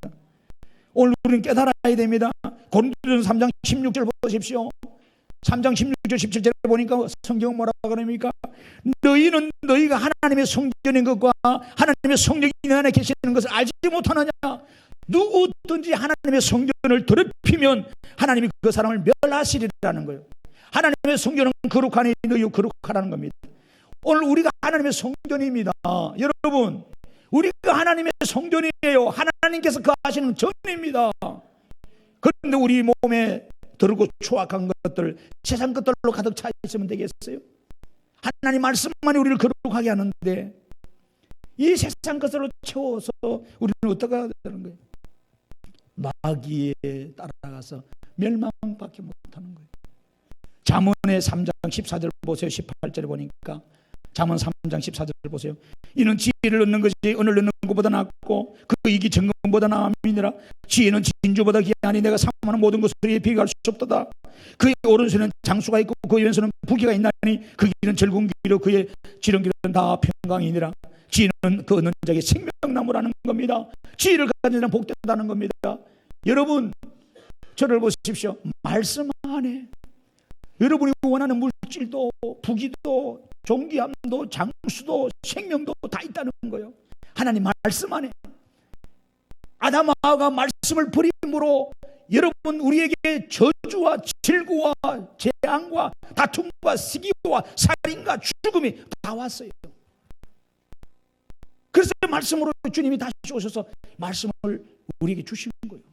Speaker 1: 오늘 우리는 깨달아야 됩니다. 고린도전서 3장 16절 보십시오. 3장 16절 17절에 보니까 성경은 뭐라고 그럽니까? 너희는 너희가 하나님의 성전인 것과 하나님의 성령이 너 안에 계시는 것을 알지 못하느냐? 누구든지 하나님의 성전을 더럽히면 하나님이 그 사람을 멸하시리라는 거예요. 하나님의 성전은 거룩하니 너희도 거룩하라는 겁니다. 오늘 우리가 하나님의 성전입니다. 여러분 우리가 하나님의 성전이에요. 하나님께서 거하시는 전입니다. 그런데 우리 몸에 더럽고 추악한 것들 세상 것들로 가득 차 있으면 되겠어요? 하나님 말씀만이 우리를 거룩하게 하는데 이 세상 것으로 채워서 우리는 어떻게 해야 되는 거예요? 마귀에 따라가서 멸망밖에 못하는 거예요. 잠언의 3장 14절 보세요. 18절에 보니까 잠언 3장 14절 보세요. 이는 지혜를 얻는 것이 은을 얻는 것보다 낫고 그 이익이 정금보다 나음이니라. 지혜는 진주보다 귀하니 내가 사모하는 모든 것을 비교할 수 없도다. 그의 오른손에는 장수가 있고 그의 왼손은 부귀가 있나니 그 길은 즐거운 길이요 그의 지름길은 다 평강이니라. 지혜는 그 얻는 자에게 생명나무라는 겁니다. 지혜를 가진 자는 복되다는 겁니다. 여러분 저를 보십시오. 말씀 안에 여러분이 원하는 물질도 부귀도 존귀함도 장수도 생명도 다 있다는 거예요. 하나님 말씀 안에. 아담 하와가 말씀을 버림으로 여러분 우리에게 저주와 질고와 재앙과 다툼과 시기와 살인과 죽음이 다 왔어요. 그래서 말씀으로 주님이 다시 오셔서 말씀을 우리에게 주신 거예요.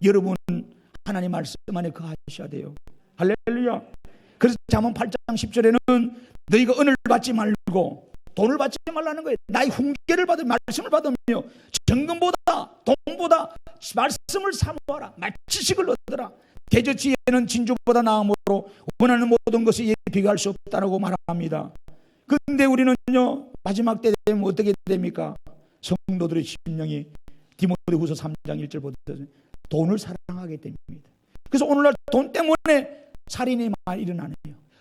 Speaker 1: 여러분 하나님 말씀 안에 거하셔야 돼요. 할렐루야. 그래서 잠언 8장 10절에는 너희가 은을 받지 말고 돈을 받지 말라는 거예요. 나의 훈계를 받으며 말씀을 받으며 정금보다 돈보다 말씀을 사모하라. 지식을 얻어라. 대저지혜는 진주보다 나음으로 원하는 모든 것이 이에 비교할 수 없다고 말합니다. 그런데 우리는요, 마지막 때 되면 어떻게 됩니까? 성도들의 심령이 디모데후서 3장 1절 보듯 돈을 사랑하게 됩니다. 그래서 오늘날 돈 때문에 살인이 많이 일어나네요.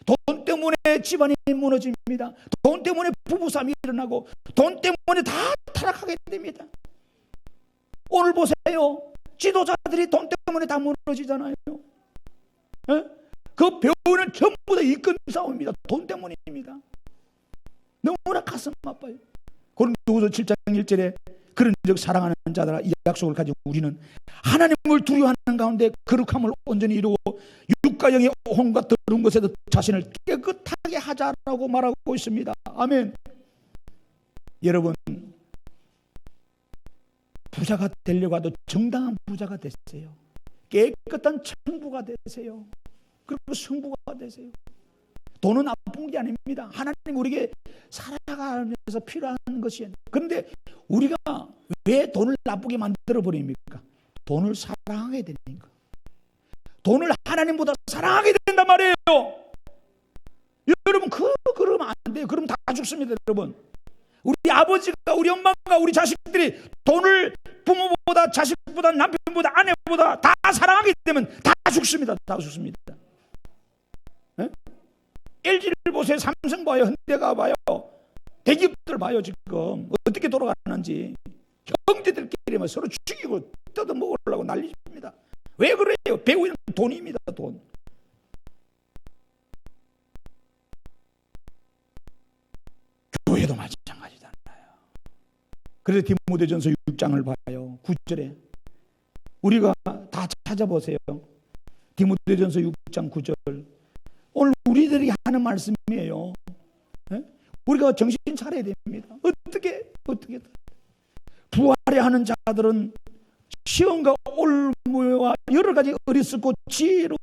Speaker 1: 돈 때문에 집안이 무너집니다. 돈 때문에 부부싸움이 일어나고 돈 때문에 다 타락하게 됩니다. 오늘 보세요. 지도자들이 돈 때문에 다 무너지잖아요. 에? 그 배우는 전부 다 이권 싸움입니다. 돈 때문입니다. 너무나 가슴 아파요. 고린도후서 7장 1절에 그런즉 사랑하는 자들아 이 약속을 가지고 우리는 하나님을 두려워하는 가운데 거룩함을 온전히 이루고 육과 영의 혼과 더러운 것에도 자신을 깨끗하게 하자라고 말하고 있습니다. 아멘. 여러분, 부자가 되려고 해도 정당한 부자가 되세요. 깨끗한 청부가 되세요. 그리고 성부가 되세요. 돈은 나쁜 게 아닙니다. 하나님 우리에게 살아가면서 필요한 것이에요. 그런데 우리가 왜 돈을 나쁘게 만들어 버립니까? 돈을 사랑하게 되니까. 돈을 하나님보다 사랑하게 된단 말이에요. 여러분, 그러면 안 돼요. 그러면 다 죽습니다, 여러분. 우리 아버지가, 우리 엄마가, 우리 자식들이 돈을 부모보다, 자식보다, 남편보다, 아내보다 다 사랑하게 되면 다 죽습니다. 다 죽습니다. 네? LG를 보세요. 삼성 봐요. 현대가 봐요. 대기업들 봐요. 지금 어떻게 돌아가는지. 형제들끼리 서로 죽이고 뜯어먹으려고 난리입니다. 왜 그래요? 배우는 돈입니다. 돈. 교회도 마찬가지잖아요. 그래서 디모데전서 6장을 봐요. 9절에 우리가 다 찾아보세요. 디모데전서 6장 9절. 오늘 우리들이 하는 말씀이에요. 네? 우리가 정신 차려야 됩니다. 어떻게 부활해 하는 자들은 시험과 올무와 여러 가지 어리석고 지혜로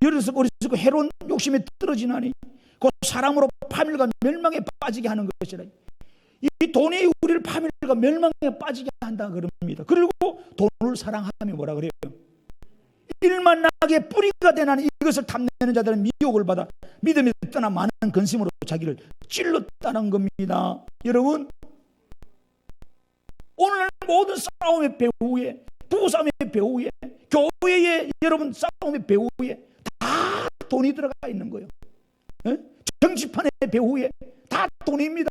Speaker 1: 어리석고 해로운 욕심에 떨어지나니 그 사람으로 파멸과 멸망에 빠지게 하는 것이라. 이 돈이 우리를 파멸과 멸망에 빠지게 한다 그럽니다. 그리고 돈을 사랑하면 뭐라 그래요? 일만 나게 뿌리가 되나니 이것을 탐내는 자들은 미혹을 받아 믿음이 떠나 많은 근심으로 자기를 찔렀다는 겁니다. 여러분, 오늘 모든 싸움의 배후에, 부부싸움의 배후에, 교회의 여러분 싸움의 배후에 다 돈이 들어가 있는 거예요. 에? 정치판의 배후에 다 돈입니다.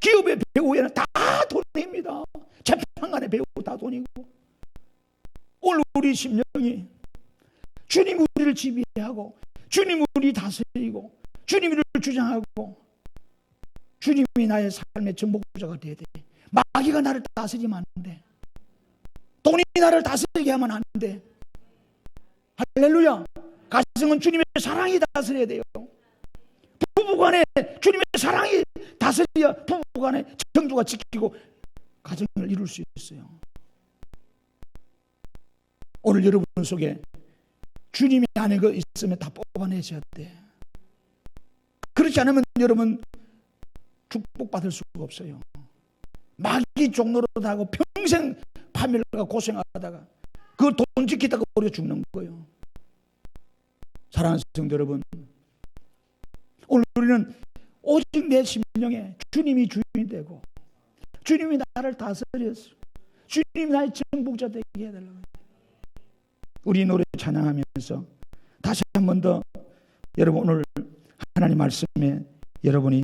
Speaker 1: 기업의 배후에는 다 돈입니다. 재판관의 배후 다 돈이고. 오늘 우리 심령이 주님 우리를 지배하고 주님 우리 다스리고 주님 우리를 주장하고 주님이 나의 삶의 전복자가 돼야 돼. 마귀가 나를 다스리면 안 돼. 돈이 나를 다스리게 하면 안 돼. 할렐루야. 가정은 주님의 사랑이 다스려야 돼요. 부부간에 주님의 사랑이 다스려야 부부간에 정조가 지키고 가정을 이룰 수 있어요. 오늘 여러분 속에 주님이 안에 그 있으면 다 뽑아내셔야 돼. 그렇지 않으면 여러분 축복받을 수가 없어요. 마귀 종노릇하고 평생 파멸과 고생하다가 그걸 돈 지키다가 우리가 죽는 거예요. 사랑하는 성도 여러분, 오늘 우리는 오직 내 심령에 주님이 주인이 되고 주님이 나를 다스렸어. 주님이 나의 정복자 되게 해달라고. 우리 노래 찬양하면서 다시 한 번 더 여러분 오늘 하나님 말씀에 여러분이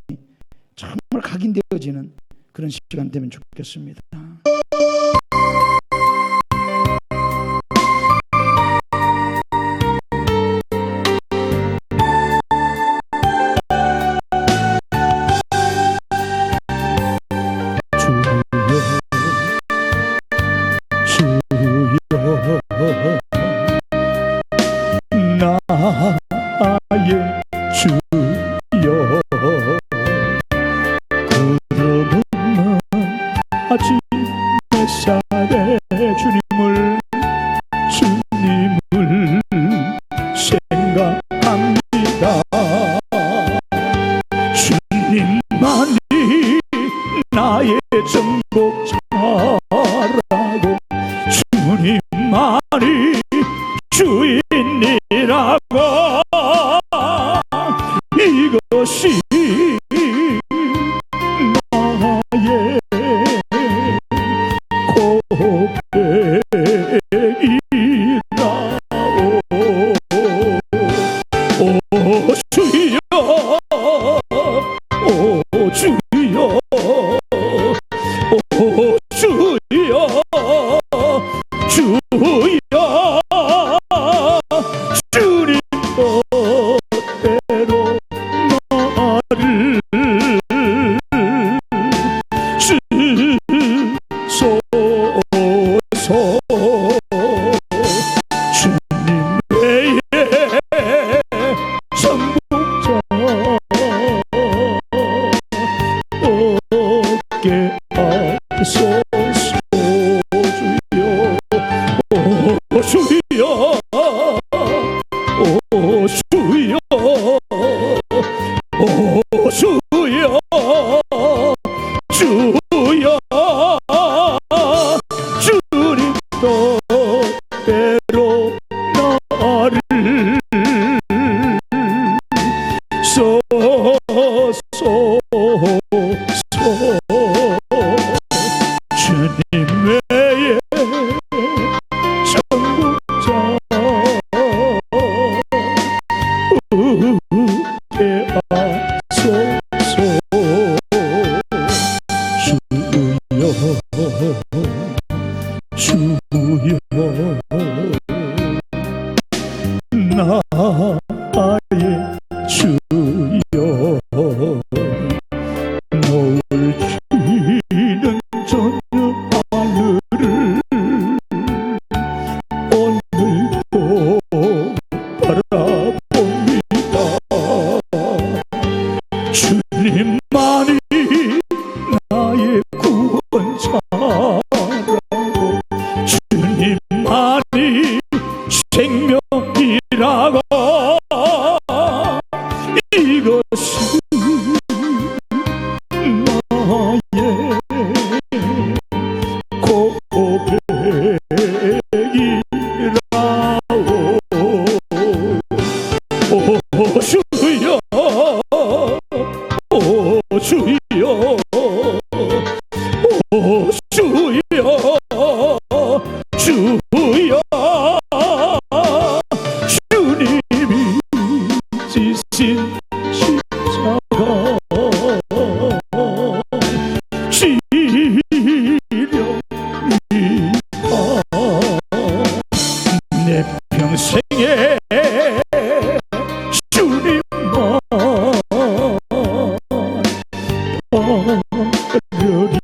Speaker 1: 정말 각인되어지는 그런 시간 되면 좋겠습니다.
Speaker 2: 나의 주여 구름 아침 햇살에 주님을 나의 정복자라고 주님만이 주인이라고 이것이 나의 고백이라오. 오 주여 오 주여 오 주여 주여 주님 뜻대로 나를 주소서. 주님 외에 정복자 없게 하소서. 주여 오 주여 오 주여 오 주여 주여 주님 뜻대로 나를 써소서. 주님 외에 정복자 없게 하소서. 주여 주여 나의 주여 노을 지는 저녁 하늘을 오늘도 바라봅니다. 주님만이 나의 구원자라고 주님만이 생명이라고 이것이 나의 고백이라오. 오 주여 오 주여 오 주여 주여 주님이 지신 십자가 지령이다. 내 평생에 주님만 바라렵니다.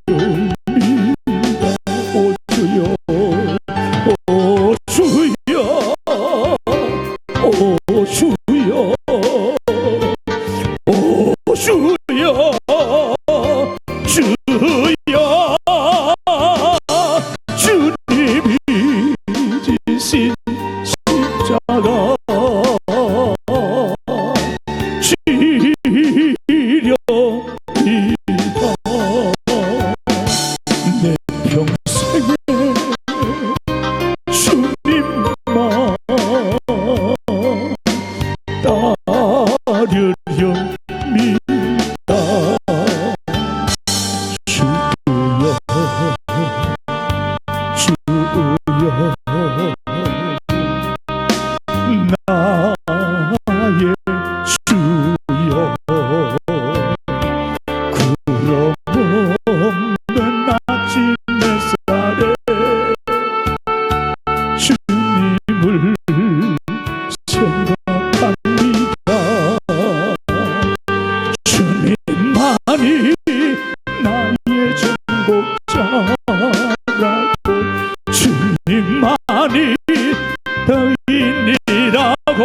Speaker 2: 오 주여 오 주여 오 주여 오 주여 주여 주님이 지신 십자가 지령이다. 내 평생에 주님만 따르렵니다. 주여 주여 나의 주여 구름 없는 아침 햇살에 주님을 생각합니다. 주님만이 나의 정복자라고 주님만이 더인이라고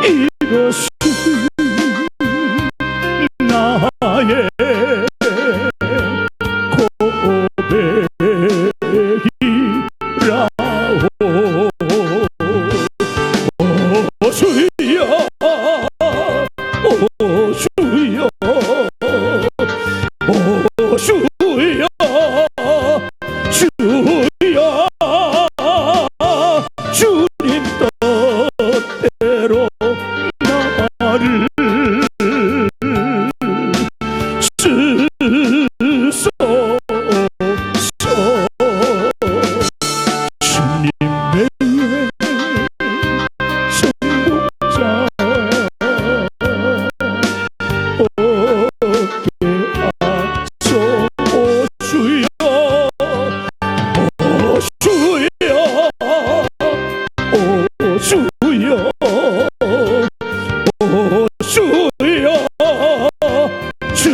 Speaker 2: 이것이 나의 고백이라오. 오 주여 오 주여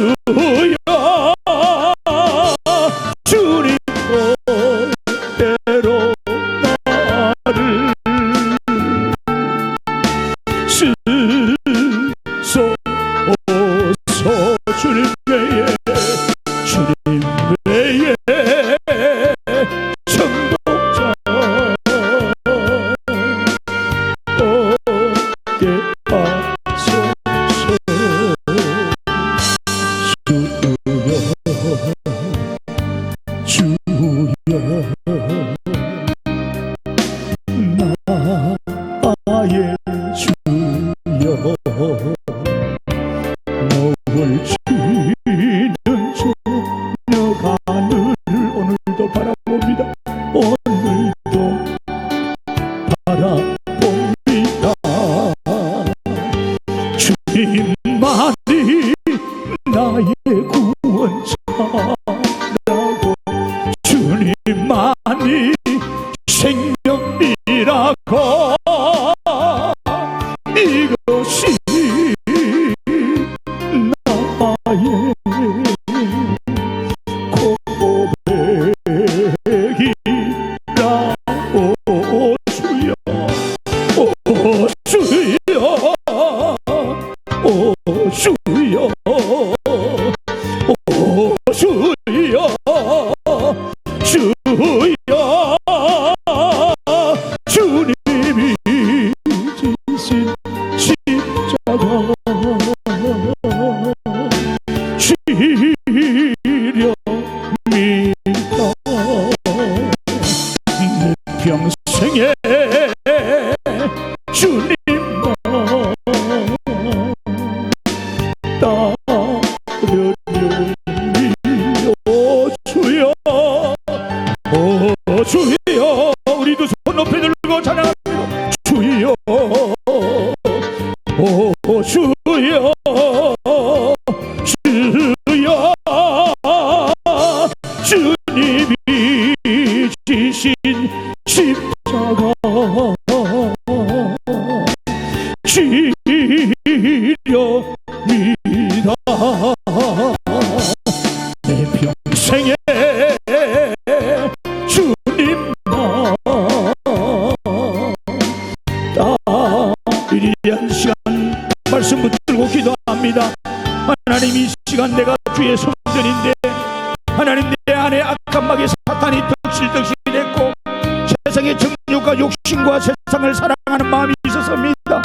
Speaker 2: 주여 주님 뜻대로 나를 쓰소서. 주님 외에 주님 외에 정복자 없게 하소서. 주여 나의 주여 너를 치는 저녁 하늘을 오늘도 바라봅니다. 오늘도 바라봅니다. 주님만이 나의 구원자라고, 주님만이 생명이라고, 이것이 나의 고백이라오. 주여 오 주여 오 주여 오 주여 주여 주님이 지신 십자가 시련이다. 내 평생에 주님만 따르리오. 주여 오 주여, 우리도 손 높이 들고 찬양합니다. 주여 오 주여 주여 주님이 지신 십자가 시련이다. 내 평생에 주님만 따르리한 시간 말씀 붙들고 기도합니다. 하나님, 이 시간 내가 주의 성전인데 하나님, 내 안에 악한 마귀 사탄이 덕실덕실했고 세상의 정욕과 욕심과 세상을 사랑하는 마음이 있었습니다.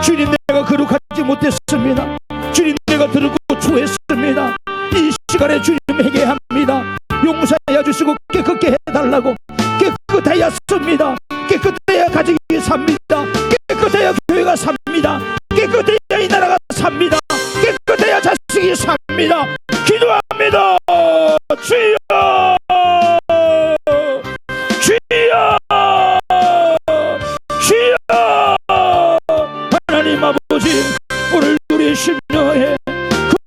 Speaker 2: 주님, 내가 거룩하지 못했습니다. 주님, 내가 들었고 추했습니다. 이 시간에 주님 회개합니다. 용서하여 주시고 깨끗게 해달라고. 깨끗하였습니다. 깨끗해야 가정이 삽니다. 깨끗해야 교회가 삽니다. 깨끗해야 이 나라가 삽니다. 깨끗해야 자식이 삽니다. 기도합니다. 주여 주여 주여. 하나님 아버지, 오늘 우리의 심령에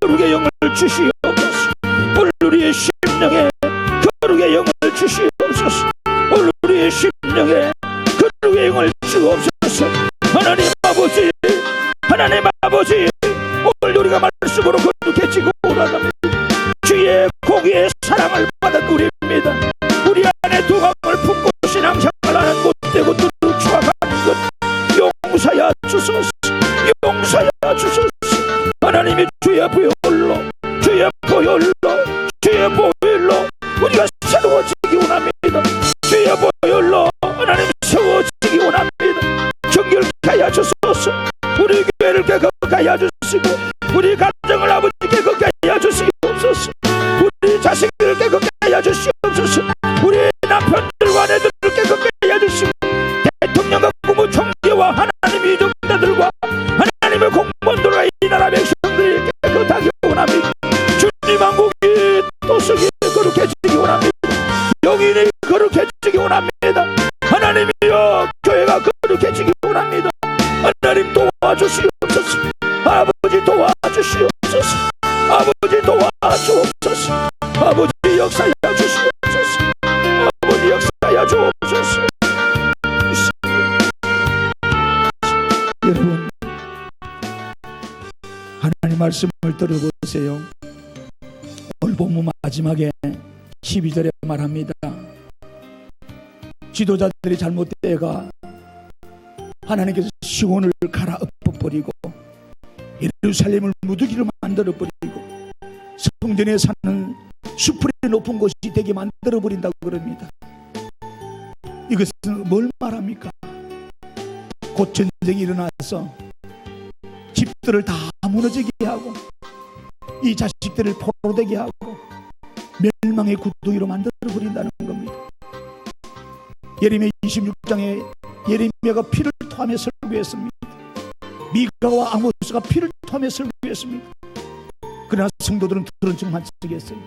Speaker 2: 거룩의 영을 주시옵소서. 오늘 우리의 심령에 거룩의 영을 주시옵소서. 오늘 우리의 심령에 거룩의 영을 주옵소서. 하나님 아버지, 하나님 아버지, 오늘 우리가 말씀으로 거룩해지고 오라갑니다. 주의 공의의 사랑을 받은 우리입니다. 우리 안에 두감을 품고 신앙생활 하는 못되고 뚜룩 추악한 것 용서하여 주소서. 용서하여 주소서. 하나님의 주의 보혈로, 주의 보혈로, 주의 보혈로 우리가 새로워지기 원합니다. 주의 보혈로 하나님 세워지기 원합니다. 정결케 하여 주소서. 우리 교회를 깨끗하게 하여 주시고 우리 가정을 아버지 깨끗하게 하여 주시옵소서. 우리 자식들을 깨끗하게 하여 주시옵소서. 우리 남편들과 아내들을 깨끗하게 하여 주시고 대통령과 국무총리와 하나님의 이정자들과 하나님의 공무원들과 이 나라 백성들이 깨끗하게 원합니다. 주님 왕국이 도성이 거룩해지기 원합니다. 영인이 거룩해지기 원합니다. 하나님이여, 교회가 거룩해지기 원합니다. 하나님 도와주시옵소서. 아버지 도와주시옵소서. 아버지 도와주옵소서. 아버지 역사하여 주시옵소서. 아버지 역사하여 주옵소서. 여러분, 하나님 말씀을 들어보세요. 본문 마지막에 12절에 말합니다. 지도자들이 잘못되어가 하나님께서 시온을 갈아 엎어버리고 예루살렘을 무더기로 만들어버리고 성전에 사는 수풀이 높은 곳이 되게 만들어버린다고 그럽니다. 이것은 뭘 말합니까? 곧 전쟁이 일어나서 집들을 다 무너지게 하고 이 자식들을 포로되게 하고 멸망의 구덩이로 만들어버린다는 겁니다. 예레미야 26장에 예레미야가 피를 토하며 설교했습니다. 미가와 아모스가 피를 토하며 설교했습니다. 그러나 성도들은 들은 척만 쓰겠어요.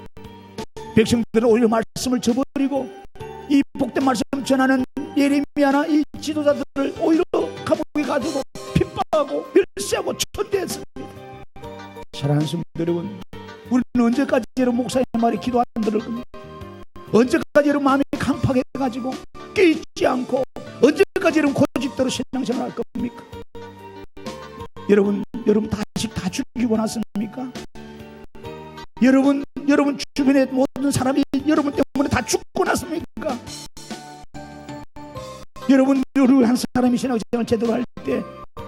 Speaker 2: 백성들은 오히려 말씀을 저버리고 이 복된 말씀 전하는 예레미야나 이 지도자들을 오히려 감옥에 가두고 핍박하고 멸시하고 천대했습니다. 사랑하는 성도 여러분, 우리는 언제까지 여러분 목사의 말에 기도 안 들을 겁니까? 언제까지 여러분 마음이 강팍해가지고 깨있지 않고 언제까지 여러분 고집대로 신앙생활 할 겁니까? 여러분 다식 다 죽이고 났습니까? 여러분 주변의 모든 사람이 여러분 때문에 다 죽고 났습니까? 여러분 한 사람이 신앙생활 제대로 할 때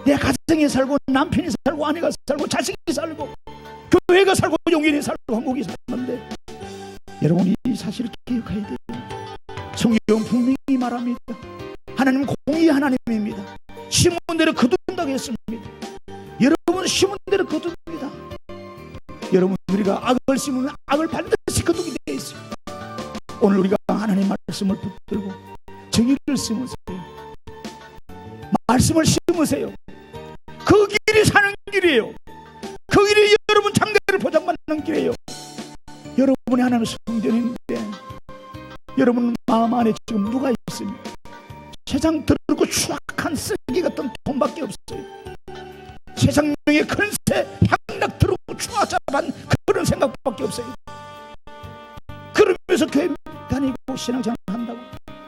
Speaker 2: 내 가정이 살고 남편이 살고 아내가 살고 자식이 살고 교회가 살고 용인이 살고 한국이 살는데 여러분 이 사실을 기억해야 돼요. 성경 분명히 말합니다. 하나님은 공의의 하나님입니다. 심은 대로 거둔다고 했습니다. 여러분 심은 대로 거둡니다. 여러분 우리가 악을 심으면 악을 반드시 거두게 되어 있습니다. 오늘 우리가 하나님 말씀을 붙들고 정의를 심으세요. 말씀을 심으세요. 그 길이 사는 길이에요. 그 길이 여러분 장대를 보장받는 길이에요. 여러분이 하나님의 성전인데 여러분 마음 안에 지금 누가 있습니까? 세상 더럽고 추악한 쓰레기 같은 돈밖에 없어요. 세상명의 근세 향락 더럽고 추악한 그런 생각밖에 없어요. 그러면서 교회 다니고 신앙생활 한다고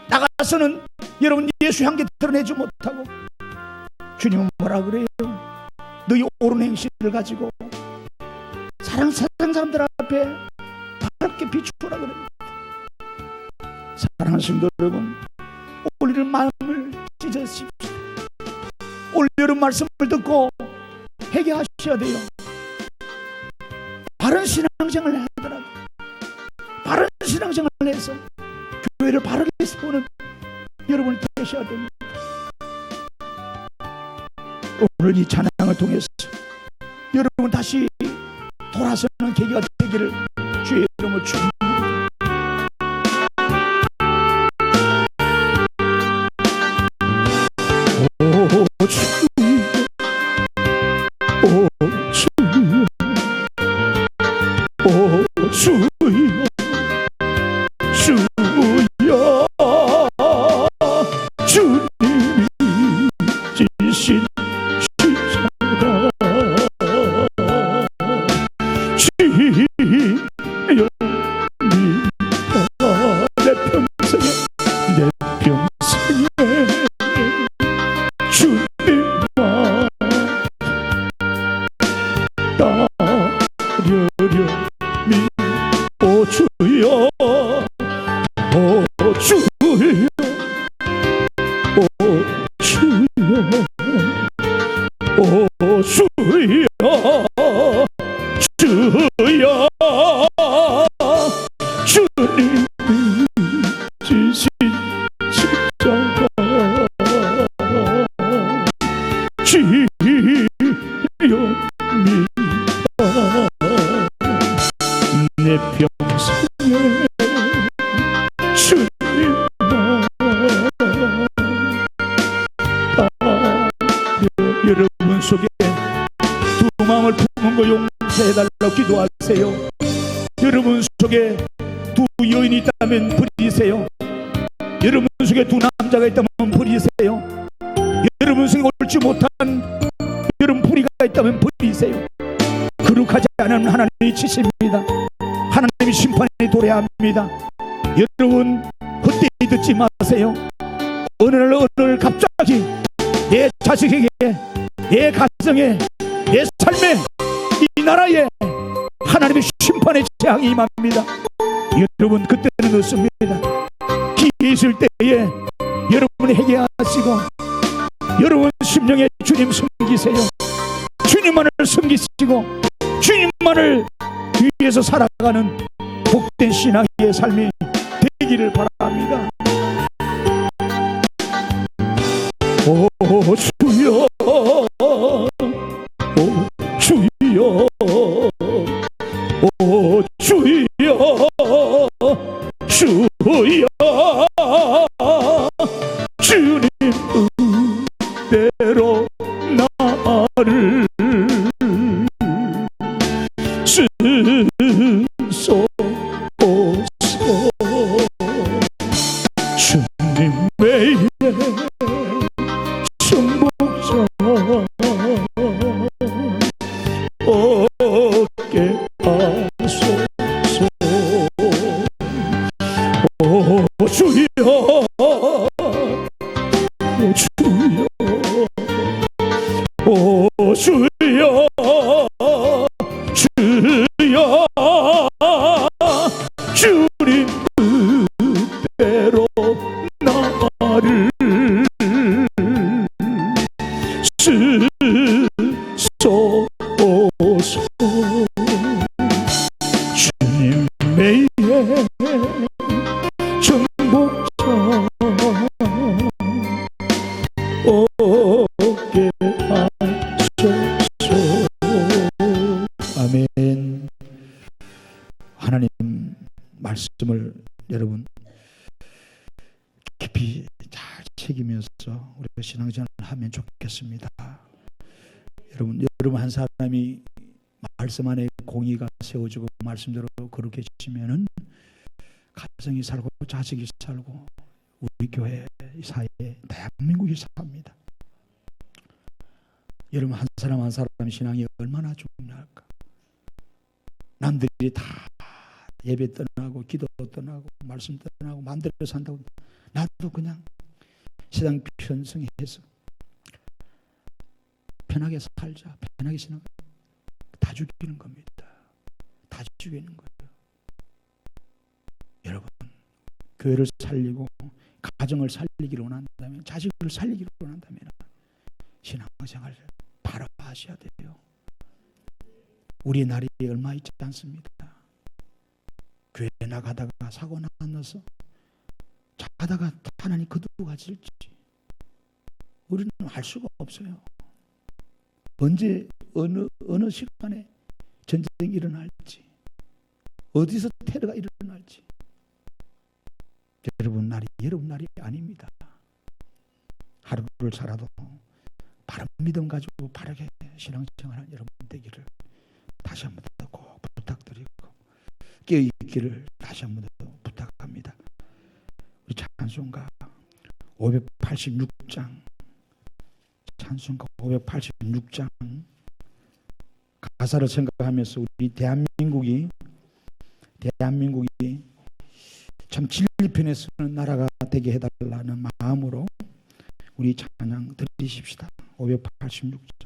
Speaker 2: 나가서는 여러분 예수 향기 드러내지 못하고 주님은 뭐라 그래요? 너희 옳은 행실을 가지고 세상 사람들 앞에 바르게 비추라 그럽니다. 사랑하는 성도 여러분, 올 여름 마음을 찢으십시오. 올 여름 말씀을 듣고 회개하셔야 돼요. 바른 신앙생활을 하더라도 바른 신앙생활을 해서 교회를 바르게 세우는 여러분이 되셔야 됩니다. 오늘 이 찬양을 통해서 여러분 다시 돌아서는 계기가 되기를 주의 이름으로 축원합니다. 오 주여, 오 주여, 오 주여, 주여, 주님이 지신 십자가 주여 믿어. 내 평생에 주님만 따르려 오 주여, 오 주여, 오 주여, 오 주여, 주여, 주님이 지신 십자가 주여 믿어. 내 평생에 주님만 따르려. 여러분 속에 두 마음을 품은 거 용서해달라고 기도하세요. 여러분 속에 두 여인이 있다면 버리세요. 여러분 속에 두 남자가 있다면 버리세요. 여러분 속에 옳지 못한 여러분 불의가 있다면 버리세요. 거룩하지 않은 하나님이 치십니다. 하나님이 심판에 도래합니다. 여러분 헛되이 듣지 마세요. 어느 날 갑자기 내 자식에게, 내 가정에, 내 삶에, 이 나라에 하나님의 심판의 재앙이 임합니다. 여러분 그때는 어떻습니다? 기회 있을 때에 여러분이 회개하시고 여러분 심령에 주님 섬기세요. 주님만을 섬기시고 주님만을 위해서 살아가는 복된 신앙의 삶이 되기를 바랍니다. 오 주여, 오 주여, 오 주여, 주여, 주님 뜻대로 나를 쓰소서. 주님의 승복자 얻게 하소서. 오 주여, 오 주여, 오 주여, 주여, 주님 뜻대로 나를 쓰소서. 주님의 정복자 얻게 하소서. 아멘. 하나님 말씀을 여러분 깊이 잘 새기면서 우리가 신앙생활을 하면 좋겠습니다. 여러분 한 사람이 말씀 안에 공의가 세워지고 말씀대로 그렇게 지면은 가정이 살고 자식이 살고 우리 교회 사회 대한민국이 삽니다. 여러분 한 사람 한 사람 신앙이 얼마나 중요할까. 남들이 다 예배 떠나고 기도 떠나고 말씀 떠나고 마음대로 산다고 나도 그냥 세상 편성해서 편하게 살자, 편하게 신앙 다 죽이는 겁니다. 다 죽이는 거예요. 여러분 교회를 살리고 가정을 살리기를 원한다면, 자식을 살리기를 원한다면 신앙생활을 바로 하셔야 돼요. 우리 날이 얼마 있지 않습니다. 교회 나가다가 사고 나서 자다가 하나님 그두고 가실지 우리는 알 수가 없어요. 언제 어느 시간에 전쟁이 일어날지, 어디서 테러가 일어날지 여러분 날이 아닙니다. 하루를 살아도 바른 믿음 가지고 바르게 신앙생활하는 여러분 되기를 다시 한 번 더 꼭 부탁드리고 깨어있기를 다시 한 번 더 부탁합니다. 우리 찬송가 586장, 찬송가 586장 가사를 생각하면서 우리 대한민국이 참 진리편에 서는 나라가 되게 해달라는 마음으로 우리 찬양 드리십시다. 586장.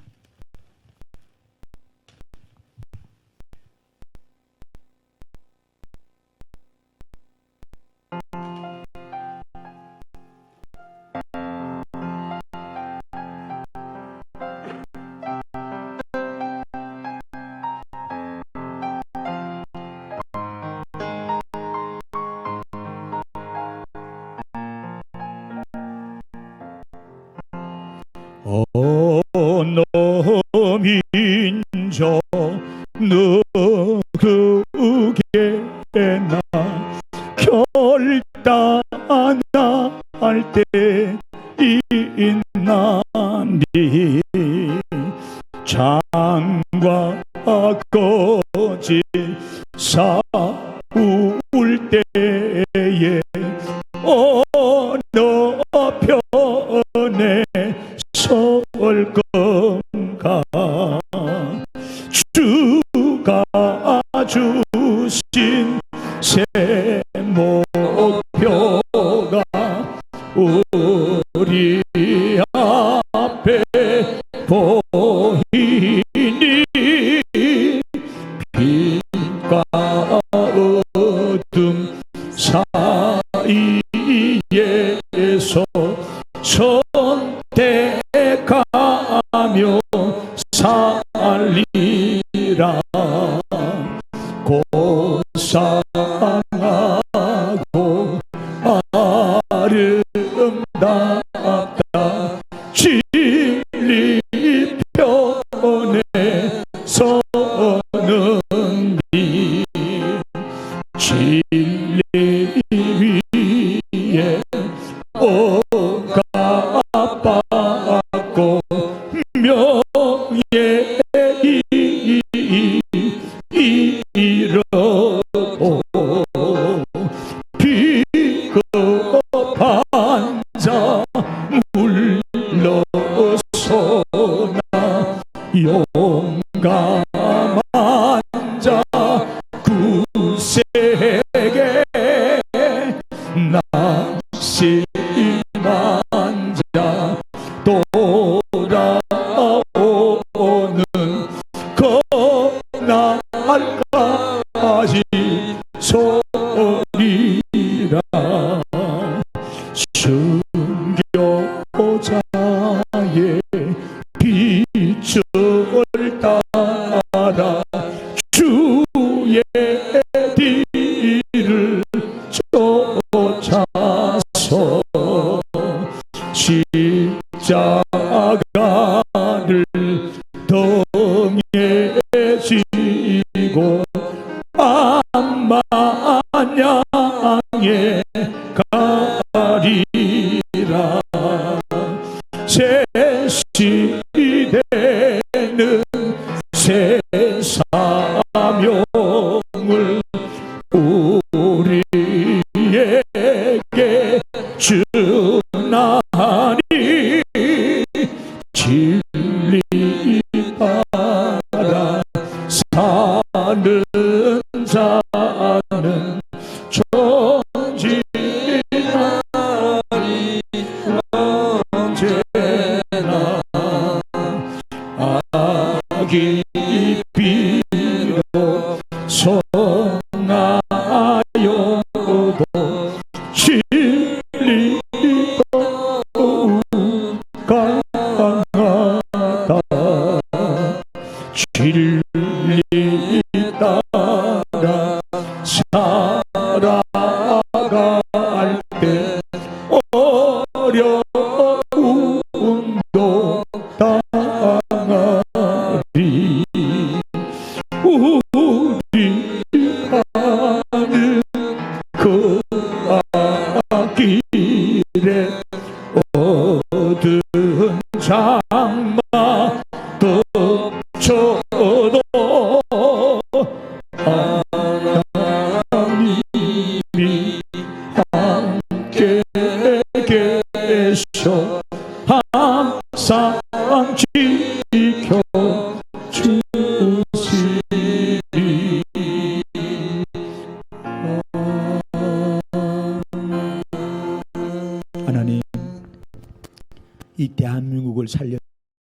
Speaker 2: 어느 민족 누구에게나 결단할 때 있나니 장과 거짓 싸울 때에 어느 편에 설 건가. 주가 주신 새 목표가 우리 앞에 보이니 빛과 살리라. 고상하고 아름답다. 진리 편에 서는 비. 진리 위에 억압받고 명예 이르고 비겁한 자 물러서나 용감한 자 구세게 낙심한 자 돌아오는 그날까지 소리라. 순교자의 빛을 따라 주의 뒤를 쫓아서 십자가를 등에 지고 암만양에 가리라. 새 시대는 새 사명을 우리에게 주나니 진리 따라 사는 자는 존재하리. 언제나 악이 비록 성하여도 진리가 강하다. 진리 따라 살아갈 때 어려움도 당하리. 우리가 가는 그 길에 어두운 장마 덮쳐도 하나님이 함께 계셔 항상 지켜 주시리.
Speaker 1: 하나님, 이 대한민국을 살려